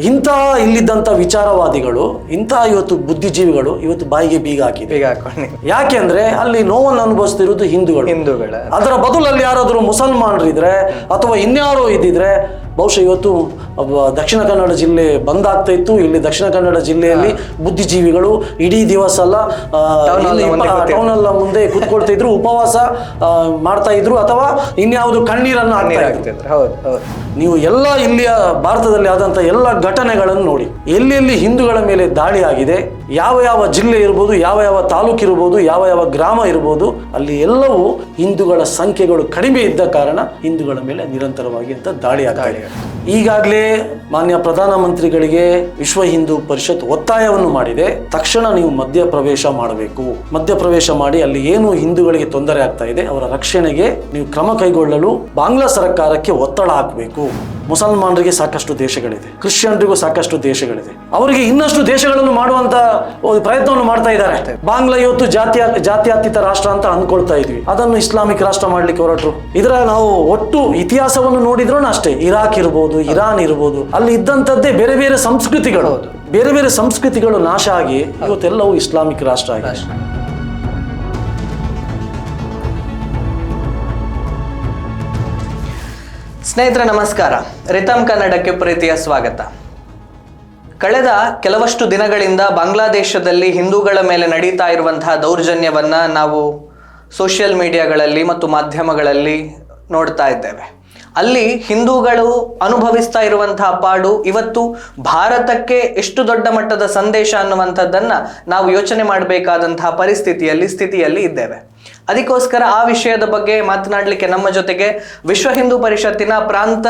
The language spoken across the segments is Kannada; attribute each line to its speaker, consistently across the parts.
Speaker 1: ಇಂಥ ಇಲ್ಲಿದ್ದಂಥ ವಿಚಾರವಾದಿಗಳು, ಇಂಥ ಇವತ್ತು ಬುದ್ಧಿಜೀವಿಗಳು ಇವತ್ತು ಬಾಯಿಗೆ ಬೀಗ ಹಾಕಿದೆ. ಯಾಕೆಂದ್ರೆ ಅಲ್ಲಿ ನೋವನ್ನು ಅನುಭವಿಸ್ತಿರೋದು ಹಿಂದೂಗಳು. ಅದರ ಬದಲಲ್ಲಿ ಯಾರಾದರೂ ಮುಸಲ್ಮಾನರಿದ್ರೆ ಅಥವಾ ಇನ್ಯಾರೋ ಇದ್ದಿದ್ರೆ ಬಹುಶಃ ಇವತ್ತು ದಕ್ಷಿಣ ಕನ್ನಡ ಜಿಲ್ಲೆ ಬಂದ್ ಆಗ್ತಾ ಇತ್ತು. ಇಲ್ಲಿ ದಕ್ಷಿಣ ಕನ್ನಡ ಜಿಲ್ಲೆಯಲ್ಲಿ ಬುದ್ಧಿಜೀವಿಗಳು ಇಡೀ ದಿವಸ ಅಲ್ಲ ಟೌನ್ ಅಲ್ಲ ಮುಂದೆ ಕೂತ್ಕೊಳ್ತಾ ಇದ್ರು, ಉಪವಾಸ ಮಾಡ್ತಾ ಇದ್ರು, ಅಥವಾ ಇನ್ಯಾವುದು ಕಣ್ಣೀರನ್ನು ಹಾಕ್ತಾ ಇದ್ರು. ನೀವು ಎಲ್ಲ ಇಲ್ಲಿಯ ಭಾರತದಲ್ಲಿ ಆದಂಥ ಎಲ್ಲ ಘಟನೆಗಳನ್ನು ನೋಡಿ. ಎಲ್ಲೆಲ್ಲಿ ಹಿಂದೂಗಳ ಮೇಲೆ ದಾಳಿ ಆಗಿದೆ, ಯಾವ ಯಾವ ಜಿಲ್ಲೆ ಇರ್ಬೋದು, ಯಾವ ಯಾವ ತಾಲೂಕು ಇರ್ಬೋದು, ಯಾವ ಯಾವ ಗ್ರಾಮ ಇರ್ಬೋದು, ಅಲ್ಲಿ ಎಲ್ಲವೂ ಹಿಂದೂಗಳ ಸಂಖ್ಯೆಗಳು ಕಡಿಮೆ ಇದ್ದ ಕಾರಣ ಹಿಂದೂಗಳ ಮೇಲೆ ನಿರಂತರವಾಗಿ ಅಂತ ದಾಳಿ ಆಗ್ತಾ ಇದೆ. ಈಗಾಗಲೇ ಮಾನ್ಯ ಪ್ರಧಾನಮಂತ್ರಿಗಳಿಗೆ ವಿಶ್ವ ಹಿಂದೂ ಪರಿಷತ್ ಒತ್ತಾಯವನ್ನು ಮಾಡಿದೆ. ತಕ್ಷಣ ನೀವು ಮಧ್ಯಪ್ರವೇಶ ಮಾಡಬೇಕು. ಮಧ್ಯಪ್ರವೇಶ ಮಾಡಿ ಅಲ್ಲಿ ಏನು ಹಿಂದೂಗಳಿಗೆ ತೊಂದರೆ ಆಗ್ತಾ ಇದೆ ಅವರ ರಕ್ಷಣೆಗೆ ನೀವು ಕ್ರಮ ಕೈಗೊಳ್ಳಲು ಬಾಂಗ್ಲಾ ಸರ್ಕಾರಕ್ಕೆ ಒತ್ತಡ ಹಾಕಬೇಕು. ಮುಸಲ್ಮಾನರಿಗೆ ಸಾಕಷ್ಟು ದೇಶಗಳಿದೆ, ಕ್ರಿಶ್ಚಿಯನ್ರಿಗೂ ಸಾಕಷ್ಟು ದೇಶಗಳಿದೆ, ಅವರಿಗೆ ಇನ್ನಷ್ಟು ದೇಶಗಳನ್ನು ಮಾಡುವಂತ ಪ್ರಯತ್ನವನ್ನು ಮಾಡ್ತಾ ಇದ್ದಾರೆ. ಬಾಂಗ್ಲಾ ಇವತ್ತು ಜಾತ್ಯತೀತ ರಾಷ್ಟ್ರ ಅಂತ ಅನ್ಕೊಳ್ತಾ ಇದ್ವಿ, ಅದನ್ನು ಇಸ್ಲಾಮಿಕ್ ರಾಷ್ಟ್ರ ಮಾಡ್ಲಿಕ್ಕೆ ಹೊರಟರು. ಇದರ ನಾವು ಒಟ್ಟು ಇತಿಹಾಸವನ್ನು ನೋಡಿದ್ರೂ ಅಷ್ಟೇ, ಇರಾಕ್ ಇರ್ಬೋದು, ಇರಾನ್ ಇರ್ಬೋದು, ಅಲ್ಲಿ ಇದ್ದಂಥದ್ದೇ ಬೇರೆ ಬೇರೆ ಸಂಸ್ಕೃತಿಗಳು, ಬೇರೆ ಬೇರೆ ಸಂಸ್ಕೃತಿಗಳು ನಾಶ ಆಗಿ ಇವತ್ತೆಲ್ಲವೂ ಇಸ್ಲಾಮಿಕ್ ರಾಷ್ಟ್ರ ಆಗಿದೆ.
Speaker 2: ಸ್ನೇಹಿತರೆ ನಮಸ್ಕಾರ, ರಿತಮ್ ಕನ್ನಡಕ್ಕೆ ಪ್ರೀತಿಯ ಸ್ವಾಗತ. ಕಳೆದ ಕೆಲವಷ್ಟು ದಿನಗಳಿಂದ ಬಾಂಗ್ಲಾದೇಶದಲ್ಲಿ ಹಿಂದೂಗಳ ಮೇಲೆ ನಡೀತಾ ಇರುವಂತಹ ದೌರ್ಜನ್ಯವನ್ನ ನಾವು ಸೋಷಿಯಲ್ ಮೀಡಿಯಾಗಳಲ್ಲಿ ಮತ್ತು ಮಾಧ್ಯಮಗಳಲ್ಲಿ ನೋಡ್ತಾ ಇದ್ದೇವೆ. ಅಲ್ಲಿ ಹಿಂದೂಗಳು ಅನುಭವಿಸ್ತಾ ಇರುವಂತಹ ಪಾಡು ಇವತ್ತು ಭಾರತಕ್ಕೆ ಎಷ್ಟು ದೊಡ್ಡ ಮಟ್ಟದ ಸಂದೇಶ ಅನ್ನುವಂಥದ್ದನ್ನ ನಾವು ಯೋಚನೆ ಮಾಡಬೇಕಾದಂತಹ ಸ್ಥಿತಿಯಲ್ಲಿ ಇದ್ದೇವೆ. ಅದಕ್ಕೋಸ್ಕರ ಆ ವಿಷಯದ ಬಗ್ಗೆ ಮಾತನಾಡಲಿಕ್ಕೆ ನಮ್ಮ ಜೊತೆಗೆ ವಿಶ್ವ ಹಿಂದೂ ಪರಿಷತ್ತಿನ ಪ್ರಾಂತ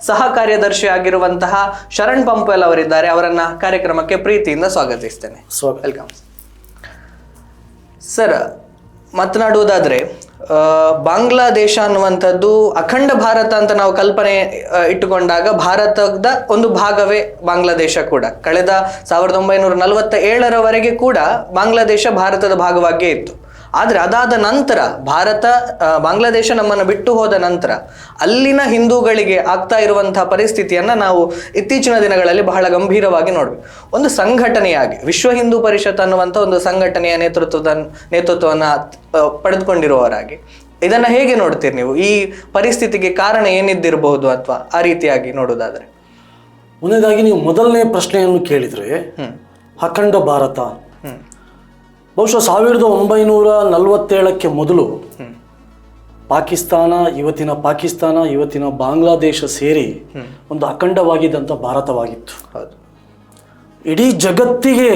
Speaker 2: ಸಹ ಕಾರ್ಯದರ್ಶಿ ಆಗಿರುವಂತಹ ಶರಣ್ ಪಂಪಲ್ ಅವರಿದ್ದಾರೆ. ಅವರನ್ನ ಕಾರ್ಯಕ್ರಮಕ್ಕೆ ಪ್ರೀತಿಯಿಂದ ಸ್ವಾಗತಿಸ್ತೇನೆ. Welcome sir. ಮಾತನಾಡುವುದಾದ್ರೆ ಬಾಂಗ್ಲಾದೇಶ ಅನ್ನುವಂಥದ್ದು ಅಖಂಡ ಭಾರತ ಅಂತ ನಾವು ಕಲ್ಪನೆ ಇಟ್ಟುಕೊಂಡಾಗ ಭಾರತದ ಒಂದು ಭಾಗವೇ ಬಾಂಗ್ಲಾದೇಶ ಕೂಡ. ಕಳೆದ 1947ರವರೆಗೆ ಕೂಡ ಬಾಂಗ್ಲಾದೇಶ ಭಾರತದ ಭಾಗವಾಗಿಯೇ ಇತ್ತು. ಆದರೆ ಅದಾದ ನಂತರ ಬಾಂಗ್ಲಾದೇಶ ನಮ್ಮನ್ನು ಬಿಟ್ಟು ಹೋದ ನಂತರ ಅಲ್ಲಿನ ಹಿಂದೂಗಳಿಗೆ ಆಗ್ತಾ ಇರುವಂತಹ ಪರಿಸ್ಥಿತಿಯನ್ನ ನಾವು ಇತ್ತೀಚಿನ ದಿನಗಳಲ್ಲಿ ಬಹಳ ಗಂಭೀರವಾಗಿ ನೋಡ್ಬೇಕು. ಒಂದು ಸಂಘಟನೆಯಾಗಿ ವಿಶ್ವ ಹಿಂದೂ ಪರಿಷತ್ ಅನ್ನುವಂಥ ಒಂದು ಸಂಘಟನೆಯ ನೇತೃತ್ವವನ್ನು ಪಡೆದುಕೊಂಡಿರುವವರಾಗಿ ಇದನ್ನ ಹೇಗೆ ನೋಡ್ತೀರಿ ನೀವು? ಈ ಪರಿಸ್ಥಿತಿಗೆ ಕಾರಣ ಏನಿದ್ದಿರಬಹುದು ಅಥವಾ ಆ ರೀತಿಯಾಗಿ ನೋಡೋದಾದ್ರೆ?
Speaker 1: ಒಂದನೇದಾಗಿ ನೀವು ಮೊದಲನೇ ಪ್ರಶ್ನೆಯನ್ನು ಕೇಳಿದ್ರೆ ಅಖಂಡ ಭಾರತ, ಬಹುಶಃ 1947ಕ್ಕೆ ಮೊದಲು ಇವತ್ತಿನ ಬಾಂಗ್ಲಾದೇಶ ಸೇರಿ ಒಂದು ಅಖಂಡವಾಗಿದ್ದಂಥ ಭಾರತವಾಗಿತ್ತು. ಇಡೀ ಜಗತ್ತಿಗೆ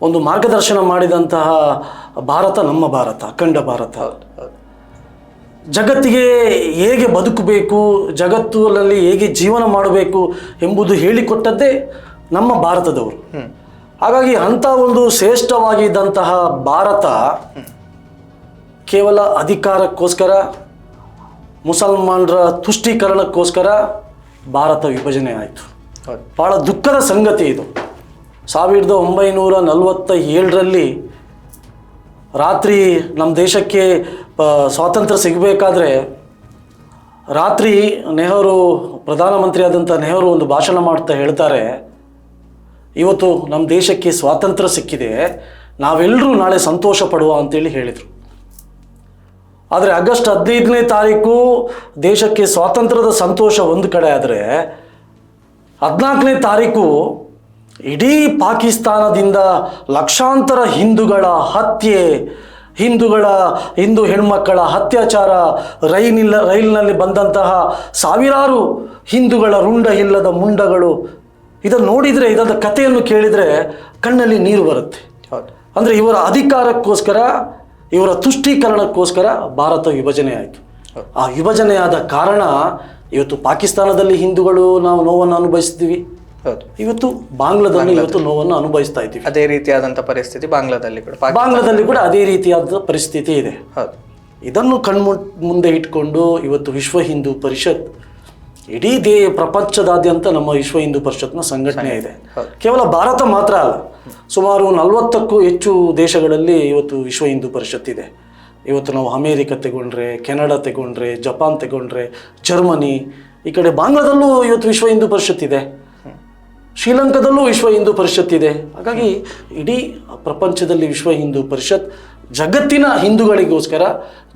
Speaker 1: ಒಂದು ಮಾರ್ಗದರ್ಶನ ಮಾಡಿದಂತಹ ಭಾರತ ನಮ್ಮ ಭಾರತ, ಅಖಂಡ ಭಾರತ. ಜಗತ್ತಿಗೆ ಹೇಗೆ ಬದುಕಬೇಕು, ಜಗತ್ತಿನಲ್ಲಿ ಹೇಗೆ ಜೀವನ ಮಾಡಬೇಕು ಎಂಬುದು ಹೇಳಿಕೊಟ್ಟದ್ದೇ ನಮ್ಮ ಭಾರತದವರು. ಹಾಗಾಗಿ ಅಂಥ ಒಂದು ಶ್ರೇಷ್ಠವಾಗಿದ್ದಂತಹ ಭಾರತ ಕೇವಲ ಅಧಿಕಾರಕ್ಕೋಸ್ಕರ, ಮುಸಲ್ಮಾನರ ತುಷ್ಟೀಕರಣಕ್ಕೋಸ್ಕರ ಭಾರತ ವಿಭಜನೆ ಆಯಿತು. ಭಾಳ ದುಃಖದ ಸಂಗತಿ ಇದು. 1947ರಲ್ಲಿ ರಾತ್ರಿ ನಮ್ಮ ದೇಶಕ್ಕೆ ಸ್ವಾತಂತ್ರ್ಯ ಸಿಗಬೇಕಾದ್ರೆ ರಾತ್ರಿ ಪ್ರಧಾನಮಂತ್ರಿ ಆದಂಥ ನೆಹರು ಒಂದು ಭಾಷಣ ಮಾಡ್ತಾ ಹೇಳ್ತಾರೆ, ಇವತ್ತು ನಮ್ಮ ದೇಶಕ್ಕೆ ಸ್ವಾತಂತ್ರ್ಯ ಸಿಕ್ಕಿದೆ, ನಾವೆಲ್ಲರೂ ನಾಳೆ ಸಂತೋಷ ಪಡುವ ಅಂತೇಳಿ ಹೇಳಿದರು. ಆದರೆ ಆಗಸ್ಟ್ 15ನೇ ತಾರೀಕು ದೇಶಕ್ಕೆ ಸ್ವಾತಂತ್ರ್ಯದ ಸಂತೋಷ ಒಂದು ಕಡೆ ಆದರೆ 14ನೇ ತಾರೀಕು ಇಡೀ ಪಾಕಿಸ್ತಾನದಿಂದ ಲಕ್ಷಾಂತರ ಹಿಂದೂಗಳ ಹತ್ಯೆ, ಹಿಂದೂ ಹೆಣ್ಮಕ್ಕಳ ಅತ್ಯಾಚಾರ, ರೈಲಿನಲ್ಲಿ ಬಂದಂತಹ ಸಾವಿರಾರು ಹಿಂದೂಗಳ ರುಂಡ ಇಲ್ಲದ ಮುಂಡಗಳು, ಇದನ್ನು ನೋಡಿದರೆ, ಇದರ ಕಥೆಯನ್ನು ಕೇಳಿದರೆ ಕಣ್ಣಲ್ಲಿ ನೀರು ಬರುತ್ತೆ. ಅಂದರೆ ಇವರ ಅಧಿಕಾರಕ್ಕೋಸ್ಕರ, ಇವರ ತುಷ್ಟೀಕರಣಕ್ಕೋಸ್ಕರ ಭಾರತ ವಿಭಜನೆ ಆಯಿತು. ಆ ವಿಭಜನೆಯಾದ ಕಾರಣ ಇವತ್ತು ಪಾಕಿಸ್ತಾನದಲ್ಲಿ ಹಿಂದೂಗಳು ನಾವು ನೋವನ್ನು ಅನುಭವಿಸ್ತೀವಿ, ಇವತ್ತು ಬಾಂಗ್ಲಾದಲ್ಲಿ ನೋವನ್ನು ಅನುಭವಿಸ್ತಾ ಇದ್ದೀವಿ.
Speaker 2: ಅದೇ ರೀತಿಯಾದಂಥ ಪರಿಸ್ಥಿತಿ ಬಾಂಗ್ಲಾದಲ್ಲಿ
Speaker 1: ಕೂಡ ಅದೇ ರೀತಿಯಾದ ಪರಿಸ್ಥಿತಿ ಇದೆ. ಇದನ್ನು ಮುಂದೆ ಇಟ್ಕೊಂಡು ಇವತ್ತು ವಿಶ್ವ ಹಿಂದೂ ಪರಿಷತ್ ಇಡೀ ಪ್ರಪಂಚದಾದ್ಯಂತ ನಮ್ಮ ವಿಶ್ವ ಹಿಂದೂ ಪರಿಷತ್ನ ಸಂಘಟನೆ ಇದೆ. ಕೇವಲ ಭಾರತ ಮಾತ್ರ ಅಲ್ಲ, ಸುಮಾರು 40ಕ್ಕೂ ಹೆಚ್ಚು ದೇಶಗಳಲ್ಲಿ ಇವತ್ತು ವಿಶ್ವ ಹಿಂದೂ ಪರಿಷತ್ ಇದೆ. ಇವತ್ತು ನಾವು ಅಮೇರಿಕ ತಗೊಂಡ್ರೆ, ಕೆನಡಾ ತಗೊಂಡ್ರೆ, ಜಪಾನ್ ತಗೊಂಡ್ರೆ, ಜರ್ಮನಿ, ಈ ಕಡೆ ಬಾಂಗ್ಲಾದಲ್ಲೂ ಇವತ್ತು ವಿಶ್ವ ಹಿಂದೂ ಪರಿಷತ್ ಇದೆ. ಶ್ರೀಲಂಕಾದಲ್ಲೂ ವಿಶ್ವ ಹಿಂದೂ ಪರಿಷತ್ ಇದೆ. ಹಾಗಾಗಿ ಇಡೀ ಪ್ರಪಂಚದಲ್ಲಿ ವಿಶ್ವ ಹಿಂದೂ ಪರಿಷತ್ ಜಗತ್ತಿನ ಹಿಂದೂಗಳಿಗೋಸ್ಕರ,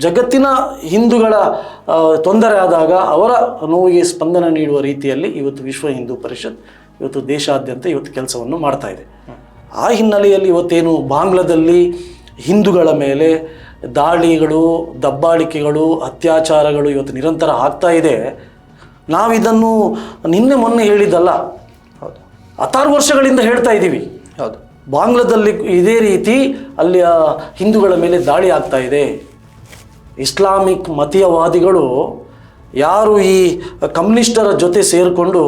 Speaker 1: ಜಗತ್ತಿನ ಹಿಂದೂಗಳ ತೊಂದರೆ ಆದಾಗ ಅವರ ನೋವಿಗೆ ಸ್ಪಂದನ ನೀಡುವ ರೀತಿಯಲ್ಲಿ ಇವತ್ತು ವಿಶ್ವ ಹಿಂದೂ ಪರಿಷತ್ ಇವತ್ತು ದೇಶಾದ್ಯಂತ ಇವತ್ತು ಕೆಲಸವನ್ನು ಮಾಡ್ತಾ ಇದೆ. ಆ ಹಿನ್ನೆಲೆಯಲ್ಲಿ ಇವತ್ತೇನು ಬಾಂಗ್ಲಾದಲ್ಲಿ ಹಿಂದೂಗಳ ಮೇಲೆ ದಾಳಿಗಳು, ದಬ್ಬಾಳಿಕೆಗಳು, ಅತ್ಯಾಚಾರಗಳು ಇವತ್ತು ನಿರಂತರ ಆಗ್ತಾ ಇದೆ. ನಾವಿದನ್ನು ನಿನ್ನೆ ಮೊನ್ನೆ ಹೇಳಿದ್ದಲ್ಲ,
Speaker 2: ಹೌದು,
Speaker 1: 16 ವರ್ಷಗಳಿಂದ ಹೇಳ್ತಾ ಇದ್ದೀವಿ.
Speaker 2: ಹೌದು,
Speaker 1: ಬಾಂಗ್ಲಾದಲ್ಲಿ ಇದೇ ರೀತಿ ಅಲ್ಲಿಯ ಹಿಂದೂಗಳ ಮೇಲೆ ದಾಳಿ ಆಗ್ತಾ ಇದೆ. ಇಸ್ಲಾಮಿಕ್ ಮತೀಯವಾದಿಗಳು ಯಾರು ಈ ಕಮ್ಯುನಿಸ್ಟರ ಜೊತೆ ಸೇರಿಕೊಂಡು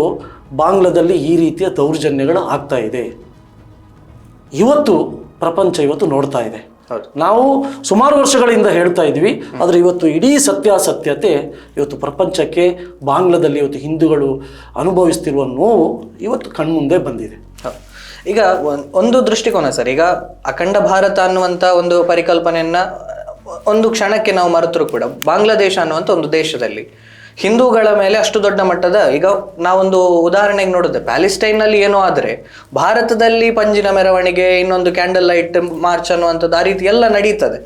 Speaker 1: ಬಾಂಗ್ಲಾದಲ್ಲಿ ಈ ರೀತಿಯ ದೌರ್ಜನ್ಯಗಳು ಆಗ್ತಾ ಇದೆ. ಇವತ್ತು ಪ್ರಪಂಚ ಇವತ್ತು ನೋಡ್ತಾ ಇದೆ. ನಾವು ಸುಮಾರು ವರ್ಷಗಳಿಂದ ಹೇಳ್ತಾ ಇದ್ವಿ, ಆದರೆ ಇವತ್ತು ಇಡೀ ಸತ್ಯಾಸತ್ಯತೆ ಇವತ್ತು ಪ್ರಪಂಚಕ್ಕೆ ಬಾಂಗ್ಲಾದಲ್ಲಿ ಇವತ್ತು ಹಿಂದೂಗಳು ಅನುಭವಿಸ್ತಿರುವ ನೋವು ಇವತ್ತು ಕಣ್ಮುಂದೆ ಬಂದಿದೆ.
Speaker 2: ಈಗ ಒಂದು ದೃಷ್ಟಿಕೋನ ಸರ್, ಈಗ ಅಖಂಡ ಭಾರತ ಅನ್ನುವಂಥ ಒಂದು ಪರಿಕಲ್ಪನೆಯನ್ನ ಒಂದು ಕ್ಷಣಕ್ಕೆ ನಾವು ಮರೆತರೂ ಕೂಡ ಬಾಂಗ್ಲಾದೇಶ ಅನ್ನುವಂಥ ಒಂದು ದೇಶದಲ್ಲಿ ಹಿಂದೂಗಳ ಮೇಲೆ ಅಷ್ಟು ದೊಡ್ಡ ಮಟ್ಟದ, ಈಗ ನಾವೊಂದು ಉದಾಹರಣೆಗೆ ನೋಡಿದ್ರೆ ಪ್ಯಾಲೆಸ್ಟೈನ್ನಲ್ಲಿ ಏನೋ ಆದರೆ ಭಾರತದಲ್ಲಿ ಪಂಜಿನ ಮೆರವಣಿಗೆ, ಇನ್ನೊಂದು ಕ್ಯಾಂಡಲ್ ಲೈಟ್ ಮಾರ್ಚ್ ಅನ್ನುವಂಥದ್ದು ಆ ರೀತಿ ಎಲ್ಲ ನಡೀತದೆ.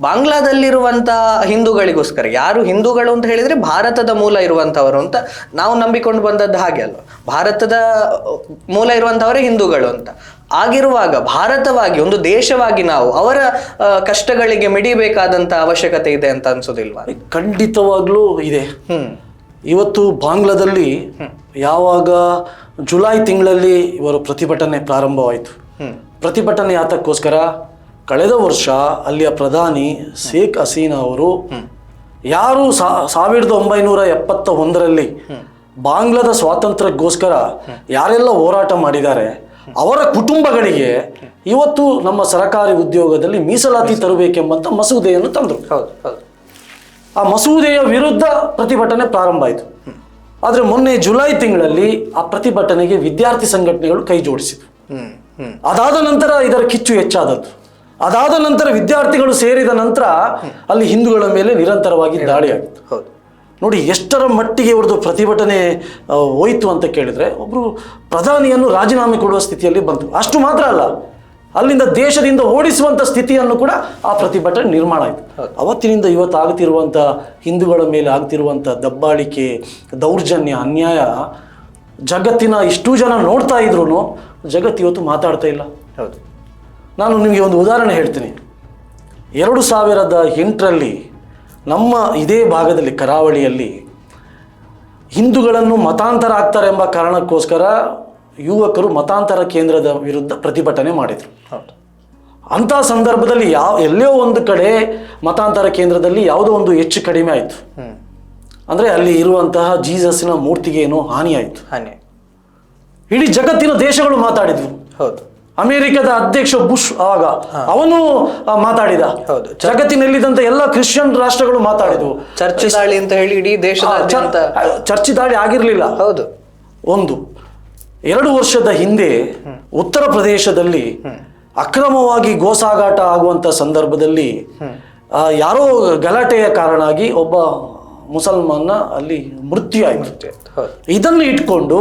Speaker 2: ಬಾಂಗ್ಲಾದಲ್ಲಿರುವಂಥ ಹಿಂದೂಗಳಿಗೋಸ್ಕರ, ಯಾರು ಹಿಂದೂಗಳು ಅಂತ ಹೇಳಿದರೆ ಭಾರತದ ಮೂಲ ಇರುವಂಥವರು ಅಂತ ನಾವು ನಂಬಿಕೊಂಡು ಬಂದದ್ದು ಹಾಗೆ ಅಲ್ವ, ಭಾರತದ ಮೂಲ ಇರುವಂಥವರೇ ಹಿಂದೂಗಳು ಅಂತ ಆಗಿರುವಾಗ ಭಾರತವಾಗಿ ಒಂದು ದೇಶವಾಗಿ ನಾವು ಅವರ ಕಷ್ಟಗಳಿಗೆ ಮಿಡಿಬೇಕಾದಂಥ ಅವಶ್ಯಕತೆ ಇದೆ ಅಂತ ಅನ್ಸೋದಿಲ್ವಾ?
Speaker 1: ಖಂಡಿತವಾಗ್ಲೂ ಇದೆ. ಇವತ್ತು ಬಾಂಗ್ಲಾದಲ್ಲಿ ಯಾವಾಗ ಜುಲೈ ತಿಂಗಳಲ್ಲಿ ಇವರು ಪ್ರತಿಭಟನೆ ಪ್ರಾರಂಭವಾಯಿತು. ಪ್ರತಿಭಟನೆ ಯಾತಕ್ಕೋಸ್ಕರ, ಕಳೆದ ವರ್ಷ ಅಲ್ಲಿಯ ಪ್ರಧಾನಿ ಶೇಖ್ ಹಸೀನಾ ಅವರು ಯಾರು 1971ರಲ್ಲಿ ಬಾಂಗ್ಲಾದ ಸ್ವಾತಂತ್ರ್ಯಕ್ಕೋಸ್ಕರ ಯಾರೆಲ್ಲ ಹೋರಾಟ ಮಾಡಿದ್ದಾರೆ ಅವರ ಕುಟುಂಬಗಳಿಗೆ ಇವತ್ತು ನಮ್ಮ ಸರ್ಕಾರಿ ಉದ್ಯೋಗದಲ್ಲಿ ಮೀಸಲಾತಿ ತರಬೇಕೆಂಬಂತ ಮಸೂದೆಯನ್ನು ತಂದರು. ಆ ಮಸೂದೆಯ ವಿರುದ್ಧ ಪ್ರತಿಭಟನೆ ಪ್ರಾರಂಭ ಆಯಿತು. ಆದರೆ ಮೊನ್ನೆ ಜುಲೈ ತಿಂಗಳಲ್ಲಿ ಆ ಪ್ರತಿಭಟನೆಗೆ ವಿದ್ಯಾರ್ಥಿ ಸಂಘಟನೆಗಳು ಕೈ ಜೋಡಿಸಿತು. ಅದಾದ ನಂತರ ಇದರ ಕಿಚ್ಚು ಹೆಚ್ಚಾದದ್ದು. ಅದಾದ ನಂತರ ವಿದ್ಯಾರ್ಥಿಗಳು ಸೇರಿದ ನಂತರ ಅಲ್ಲಿ ಹಿಂದೂಗಳ ಮೇಲೆ ನಿರಂತರವಾಗಿ ದಾಳಿ ಆಗಿತ್ತು. ನೋಡಿ ಎಷ್ಟರ ಮಟ್ಟಿಗೆ ಇವ್ರದ್ದು ಪ್ರತಿಭಟನೆ ಹೋಯಿತು ಅಂತ ಕೇಳಿದ್ರೆ, ಒಬ್ಬರು ಪ್ರಧಾನಿಯನ್ನು ರಾಜೀನಾಮೆ ಕೊಡುವ ಸ್ಥಿತಿಯಲ್ಲಿ ಬಂತು. ಅಷ್ಟು ಮಾತ್ರ ಅಲ್ಲ, ಅಲ್ಲಿಂದ ದೇಶದಿಂದ ಓಡಿಸುವಂಥ ಸ್ಥಿತಿಯನ್ನು ಕೂಡ ಆ ಪ್ರತಿಭಟನೆ ನಿರ್ಮಾಣ ಆಯಿತು. ಅವತ್ತಿನಿಂದ ಇವತ್ತು ಆಗ್ತಿರುವಂಥ ಹಿಂದೂಗಳ ಮೇಲೆ ಆಗ್ತಿರುವಂಥ ದಬ್ಬಾಳಿಕೆ, ದೌರ್ಜನ್ಯ, ಅನ್ಯಾಯ ಜಗತ್ತಿನ ಇಷ್ಟು ಜನ ನೋಡ್ತಾ ಇದ್ರು ಜಗತ್ತು ಇವತ್ತು ಮಾತಾಡ್ತಾ ಇಲ್ಲ.
Speaker 2: ಹೌದು,
Speaker 1: ನಾನು ನಿಮಗೆ ಒಂದು ಉದಾಹರಣೆ ಹೇಳ್ತೀನಿ. 2008ರಲ್ಲಿ ನಮ್ಮ ಇದೇ ಭಾಗದಲ್ಲಿ ಕರಾವಳಿಯಲ್ಲಿ ಹಿಂದೂಗಳನ್ನು ಮತಾಂತರ ಆಗ್ತಾರೆ ಎಂಬ ಕಾರಣಕ್ಕೋಸ್ಕರ ಯುವಕರು ಮತಾಂತರ ಕೇಂದ್ರದ ವಿರುದ್ಧ ಪ್ರತಿಭಟನೆ ಮಾಡಿದರು. ಅಂಥ ಸಂದರ್ಭದಲ್ಲಿ ಎಲ್ಲೋ ಒಂದು ಕಡೆ ಮತಾಂತರ ಕೇಂದ್ರದಲ್ಲಿ ಯಾವುದೋ ಒಂದು ಹೆಚ್ಚು ಕಡಿಮೆ ಆಯಿತು. ಅಂದರೆ ಅಲ್ಲಿ ಇರುವಂತಹ ಜೀಸಸ್ನ ಮೂರ್ತಿಗೆ ಏನೋ ಹಾನಿ ಆಯಿತು. ಇಡೀ ಜಗತ್ತಿನ ದೇಶಗಳು ಮಾತಾಡಿದ್ವು.
Speaker 2: ಹೌದು,
Speaker 1: ಅಮೆರಿಕದ ಅಧ್ಯಕ್ಷ ಬುಷ್ ಆವಾಗ ಅವನು ಮಾತಾಡಿದ. ಜಗತ್ತಿನಲ್ಲಿದ್ದಂತ ಎಲ್ಲ ಕ್ರಿಶ್ಚಿಯನ್ ರಾಷ್ಟ್ರಗಳು ಮಾತಾಡಿದ್ವು.
Speaker 2: ಚರ್ಚ್ ದಾಳಿ ಅಂತ ಹೇಳಿ ಇಡೀ ದೇಶದ
Speaker 1: ಚರ್ಚ್ ದಾಳಿ ಆಗಿರಲಿಲ್ಲ.
Speaker 2: ಹೌದು,
Speaker 1: 2 ವರ್ಷದ ಹಿಂದೆ ಉತ್ತರ ಪ್ರದೇಶದಲ್ಲಿ ಅಕ್ರಮವಾಗಿ ಗೋಸಾಗಾಟ ಆಗುವಂತ ಸಂದರ್ಭದಲ್ಲಿ ಯಾರೋ ಗಲಾಟೆಯ ಕಾರಣವಾಗಿ ಒಬ್ಬ ಮುಸಲ್ಮಾನ ಅಲ್ಲಿ ಮೃತ್ಯು ಆಯಿತು. ಇದನ್ನು ಇಟ್ಕೊಂಡು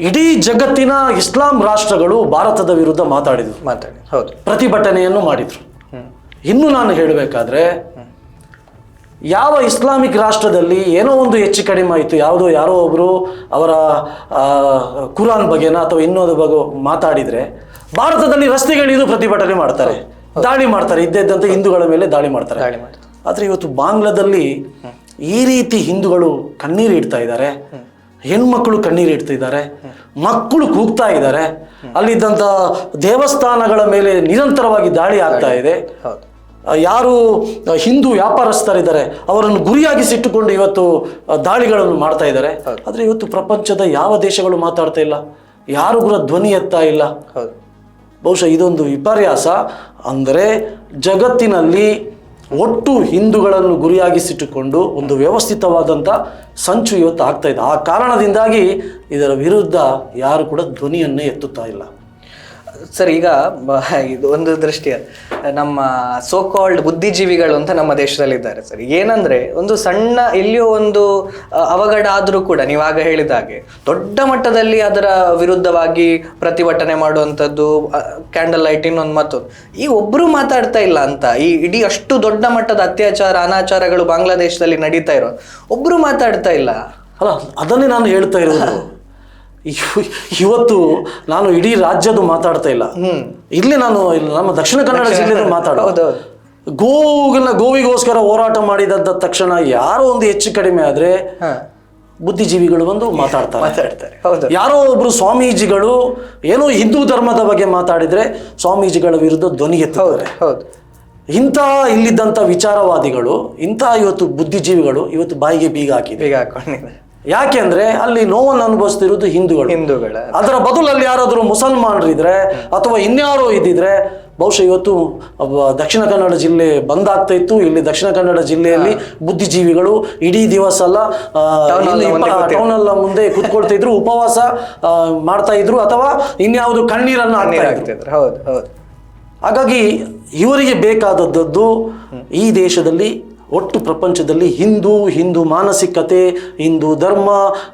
Speaker 1: ಇಡೀ ಜಗತ್ತಿನ ಇಸ್ಲಾಂ ರಾಷ್ಟ್ರಗಳು ಭಾರತದ ವಿರುದ್ಧ ಮಾತಾಡಿದ್ರು, ಪ್ರತಿಭಟನೆಯನ್ನು ಮಾಡಿದ್ರು. ಇನ್ನು ನಾನು ಹೇಳಬೇಕಾದ್ರೆ, ಯಾವ ಇಸ್ಲಾಮಿಕ್ ರಾಷ್ಟ್ರದಲ್ಲಿ ಏನೋ ಒಂದು ಹೆಚ್ಚು ಕಡಿಮೆ ಆಯಿತು, ಯಾರೋ ಒಬ್ಬರು ಅವರ ಕುರಾನ್ ಬಗ್ಗೆನ ಅಥವಾ ಇನ್ನೊಂದು ಬಗ್ಗೆ ಮಾತಾಡಿದರೆ ಭಾರತದಲ್ಲಿ ರಸ್ತೆಗಳಿದು ಪ್ರತಿಭಟನೆ ಮಾಡ್ತಾರೆ, ದಾಳಿ ಮಾಡ್ತಾರೆ, ಇದ್ದಂತೆ ಹಿಂದೂಗಳ ಮೇಲೆ ದಾಳಿ ಮಾಡ್ತಾರೆ. ಆದರೆ ಇವತ್ತು ಬಾಂಗ್ಲಾದಲ್ಲಿ ಈ ರೀತಿ ಹಿಂದೂಗಳು ಕಣ್ಣೀರು ಇಡ್ತಾ ಇದ್ದಾರೆ, ಹೆಣ್ಮಕ್ಳು ಕಣ್ಣೀರು ಇಡ್ತಿದ್ದಾರೆ, ಮಕ್ಕಳು ಕೂಗ್ತಾ ಇದ್ದಾರೆ. ಅಲ್ಲಿದ್ದಂಥ ದೇವಸ್ಥಾನಗಳ ಮೇಲೆ ನಿರಂತರವಾಗಿ ದಾಳಿ ಆಗ್ತಾ ಇದೆ. ಯಾರು ಹಿಂದೂ ವ್ಯಾಪಾರಸ್ಥರಿದ್ದಾರೆ ಅವರನ್ನು ಗುರಿಯಾಗಿಸಿಟ್ಟುಕೊಂಡು ಇವತ್ತು ದಾಳಿಗಳನ್ನು ಮಾಡ್ತಾ ಇದ್ದಾರೆ. ಆದರೆ ಇವತ್ತು ಪ್ರಪಂಚದ ಯಾವ ದೇಶಗಳು ಮಾತಾಡ್ತಾ ಇಲ್ಲ, ಯಾರು ಕೂಡ ಧ್ವನಿ ಎತ್ತಾ ಇಲ್ಲ. ಬಹುಶಃ ಇದೊಂದು ವಿಪರ್ಯಾಸ. ಅಂದರೆ ಜಗತ್ತಿನಲ್ಲಿ ಒಟ್ಟು ಹಿಂದೂಗಳನ್ನು ಗುರಿಯಾಗಿಸಿಟ್ಟುಕೊಂಡು ಒಂದು ವ್ಯವಸ್ಥಿತವಾದಂಥ ಸಂಚು ಇವತ್ತು ಆಗ್ತಾ ಇದೆ. ಆ ಕಾರಣದಿಂದಾಗಿ ಇದರ ವಿರುದ್ಧ ಯಾರು ಕೂಡ ಧ್ವನಿಯನ್ನೇ ಎತ್ತುತ್ತಾ ಇಲ್ಲ.
Speaker 2: ಸರ್ ಈಗ ಇದು ಒಂದು ದೃಷ್ಟಿಯ ನಮ್ಮ ಸೋ ಕಾಲ್ಡ್ ಬುದ್ಧಿಜೀವಿಗಳು ಅಂತ ನಮ್ಮ ದೇಶದಲ್ಲಿದ್ದಾರೆ ಸರ್. ಏನಂದ್ರೆ ಒಂದು ಸಣ್ಣ ಎಲ್ಲಿಯೋ ಒಂದು ಅವಘಡ ಆದ್ರೂ ಕೂಡ ನೀವಾಗ ಹೇಳಿದ ಹಾಗೆ ದೊಡ್ಡ ಮಟ್ಟದಲ್ಲಿ ಅದರ ವಿರುದ್ಧವಾಗಿ ಪ್ರತಿಭಟನೆ ಮಾಡುವಂಥದ್ದು, ಕ್ಯಾಂಡಲ್ ಲೈಟ್, ಇನ್ನೊಂದು ಮತ್ತೊಂದು. ಈ ಒಬ್ರು ಮಾತಾಡ್ತಾ ಇಲ್ಲ ಅಂತ, ಈ ಇಡೀ ಅಷ್ಟು ದೊಡ್ಡ ಮಟ್ಟದ ಅತ್ಯಾಚಾರ ಅನಾಚಾರಗಳು ಬಾಂಗ್ಲಾದೇಶದಲ್ಲಿ ನಡೀತಾ ಇರೋ ಒಬ್ರು ಮಾತಾಡ್ತಾ ಇಲ್ಲ
Speaker 1: ಅಲ್ಲ, ಅದನ್ನೇ ನಾನು ಹೇಳ್ತಾ ಇರೋದು. ಇವತ್ತು ನಾನು ಇಡೀ ರಾಜ್ಯದ ಮಾತಾಡ್ತಾ ಇಲ್ಲ, ಇಲ್ಲಿ ನಾನು ನಮ್ಮ ದಕ್ಷಿಣ ಕನ್ನಡ ಜಿಲ್ಲೆಯಲ್ಲಿ ಮಾತಾಡೋದು. ಗೋವಿಗೋಸ್ಕರ ಹೋರಾಟ ಮಾಡಿದ ತಕ್ಷಣ ಯಾರೋ ಒಂದು ಹೆಚ್ಚು ಕಡಿಮೆ ಆದ್ರೆ ಬುದ್ಧಿಜೀವಿಗಳು ಬಂದು ಮಾತಾಡ್ತಾರೆ. ಯಾರೋ ಒಬ್ರು ಸ್ವಾಮೀಜಿಗಳು ಏನೋ ಹಿಂದೂ ಧರ್ಮದ ಬಗ್ಗೆ ಮಾತಾಡಿದ್ರೆ ಸ್ವಾಮೀಜಿಗಳ ವಿರುದ್ಧ ಧ್ವನಿ ಎತ್ತಾರೆ. ಇಂಥ ಇಲ್ಲಿದ್ದಂಥ ವಿಚಾರವಾದಿಗಳು, ಇಂಥ ಇವತ್ತು ಬುದ್ಧಿಜೀವಿಗಳು ಇವತ್ತು ಬಾಯಿಗೆ ಬೀಗ ಹಾಕಿದ್ದಾರೆ. ಯಾಕೆಂದ್ರೆ ಅಲ್ಲಿ ನೋವನ್ನು ಅನುಭವಿಸ್ತಿರೋದು ಹಿಂದೂಗಳು. ಅದರ ಬದಲಲ್ಲಿ ಯಾರಾದರೂ ಮುಸಲ್ಮಾನರಿದ್ರೆ ಅಥವಾ ಇನ್ಯಾರೋ ಇದ್ದಿದ್ರೆ ಬಹುಶಃ ಇವತ್ತು ದಕ್ಷಿಣ ಕನ್ನಡ ಜಿಲ್ಲೆ ಬಂದ್ ಆಗ್ತಾ ಇತ್ತು. ಇಲ್ಲಿ ದಕ್ಷಿಣ ಕನ್ನಡ ಜಿಲ್ಲೆಯಲ್ಲಿ ಬುದ್ಧಿಜೀವಿಗಳು ಇಡೀ ದಿವಸ ಅಲ್ಲ ಟೌನ್ ಅಲ್ಲ ಮುಂದೆ ಕುತ್ಕೊಳ್ತಾ ಇದ್ರು, ಉಪವಾಸ ಮಾಡ್ತಾ ಇದ್ರು, ಅಥವಾ ಇನ್ಯಾವುದು ಕಣ್ಣೀರನ್ನು ಹಾಕ್ತಾ ಇದ್ರು. ಹಾಗಾಗಿ ಇವರಿಗೆ ಬೇಕಾದದ್ದು ಈ ದೇಶದಲ್ಲಿ, ಒಟ್ಟು ಪ್ರಪಂಚದಲ್ಲಿ ಹಿಂದೂ ಮಾನಸಿಕತೆ, ಹಿಂದೂ ಧರ್ಮ,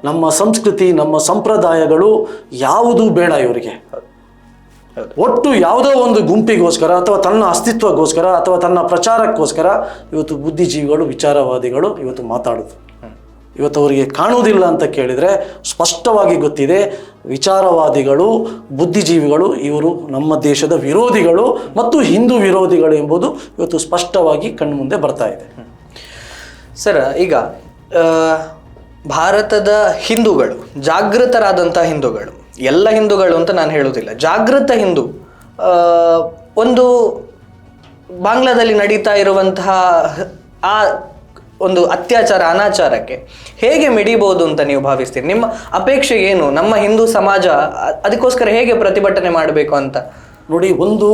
Speaker 1: ನಮ್ಮ ಸಂಸ್ಕೃತಿ, ನಮ್ಮ ಸಂಪ್ರದಾಯಗಳು ಯಾವುದೂ ಬೇಡ ಇವರಿಗೆ. ಒಟ್ಟು ಯಾವುದೋ ಒಂದು ಗುಂಪಿಗೋಸ್ಕರ ಅಥವಾ ತನ್ನ ಅಸ್ತಿತ್ವಕ್ಕೋಸ್ಕರ ಅಥವಾ ತನ್ನ ಪ್ರಚಾರಕ್ಕೋಸ್ಕರ ಇವತ್ತು ಬುದ್ಧಿಜೀವಿಗಳು, ವಿಚಾರವಾದಿಗಳು ಇವತ್ತು ಮಾತಾಡೋದು. ಇವತ್ತು ಅವರಿಗೆ ಕಾಣುವುದಿಲ್ಲ ಅಂತ ಕೇಳಿದರೆ ಸ್ಪಷ್ಟವಾಗಿ ಗೊತ್ತಿದೆ, ವಿಚಾರವಾದಿಗಳು, ಬುದ್ಧಿಜೀವಿಗಳು ಇವರು ನಮ್ಮ ದೇಶದ ವಿರೋಧಿಗಳು ಮತ್ತು ಹಿಂದೂ ವಿರೋಧಿಗಳು ಎಂಬುದು ಇವತ್ತು ಸ್ಪಷ್ಟವಾಗಿ ಕಣ್ಮುಂದೆ ಬರ್ತಾ ಇದೆ.
Speaker 2: ಸರ್, ಈಗ ಭಾರತದ ಹಿಂದೂಗಳು, ಜಾಗೃತರಾದಂಥ ಹಿಂದೂಗಳು, ಎಲ್ಲ ಹಿಂದೂಗಳು ಅಂತ ನಾನು ಹೇಳುವುದಿಲ್ಲ, ಜಾಗೃತ ಹಿಂದೂ ಒಂದು ಬಾಂಗ್ಲಾದಲ್ಲಿ ನಡೀತಾ ಇರುವಂತಹ ಆ ಒಂದು ಅತ್ಯಾಚಾರ ಅನಾಚಾರಕ್ಕೆ ಹೇಗೆ ಮಿಡಿಬಹುದು ಅಂತ ನೀವು ಭಾವಿಸ್ತೀರಿ? ನಿಮ್ಮ ಅಪೇಕ್ಷೆ ಏನು? ನಮ್ಮ ಹಿಂದೂ ಸಮಾಜ ಅದಕ್ಕೋಸ್ಕರ ಹೇಗೆ ಪ್ರತಿಭಟನೆ ಮಾಡಬೇಕು ಅಂತ?
Speaker 1: ನೋಡಿ, ಒಂದು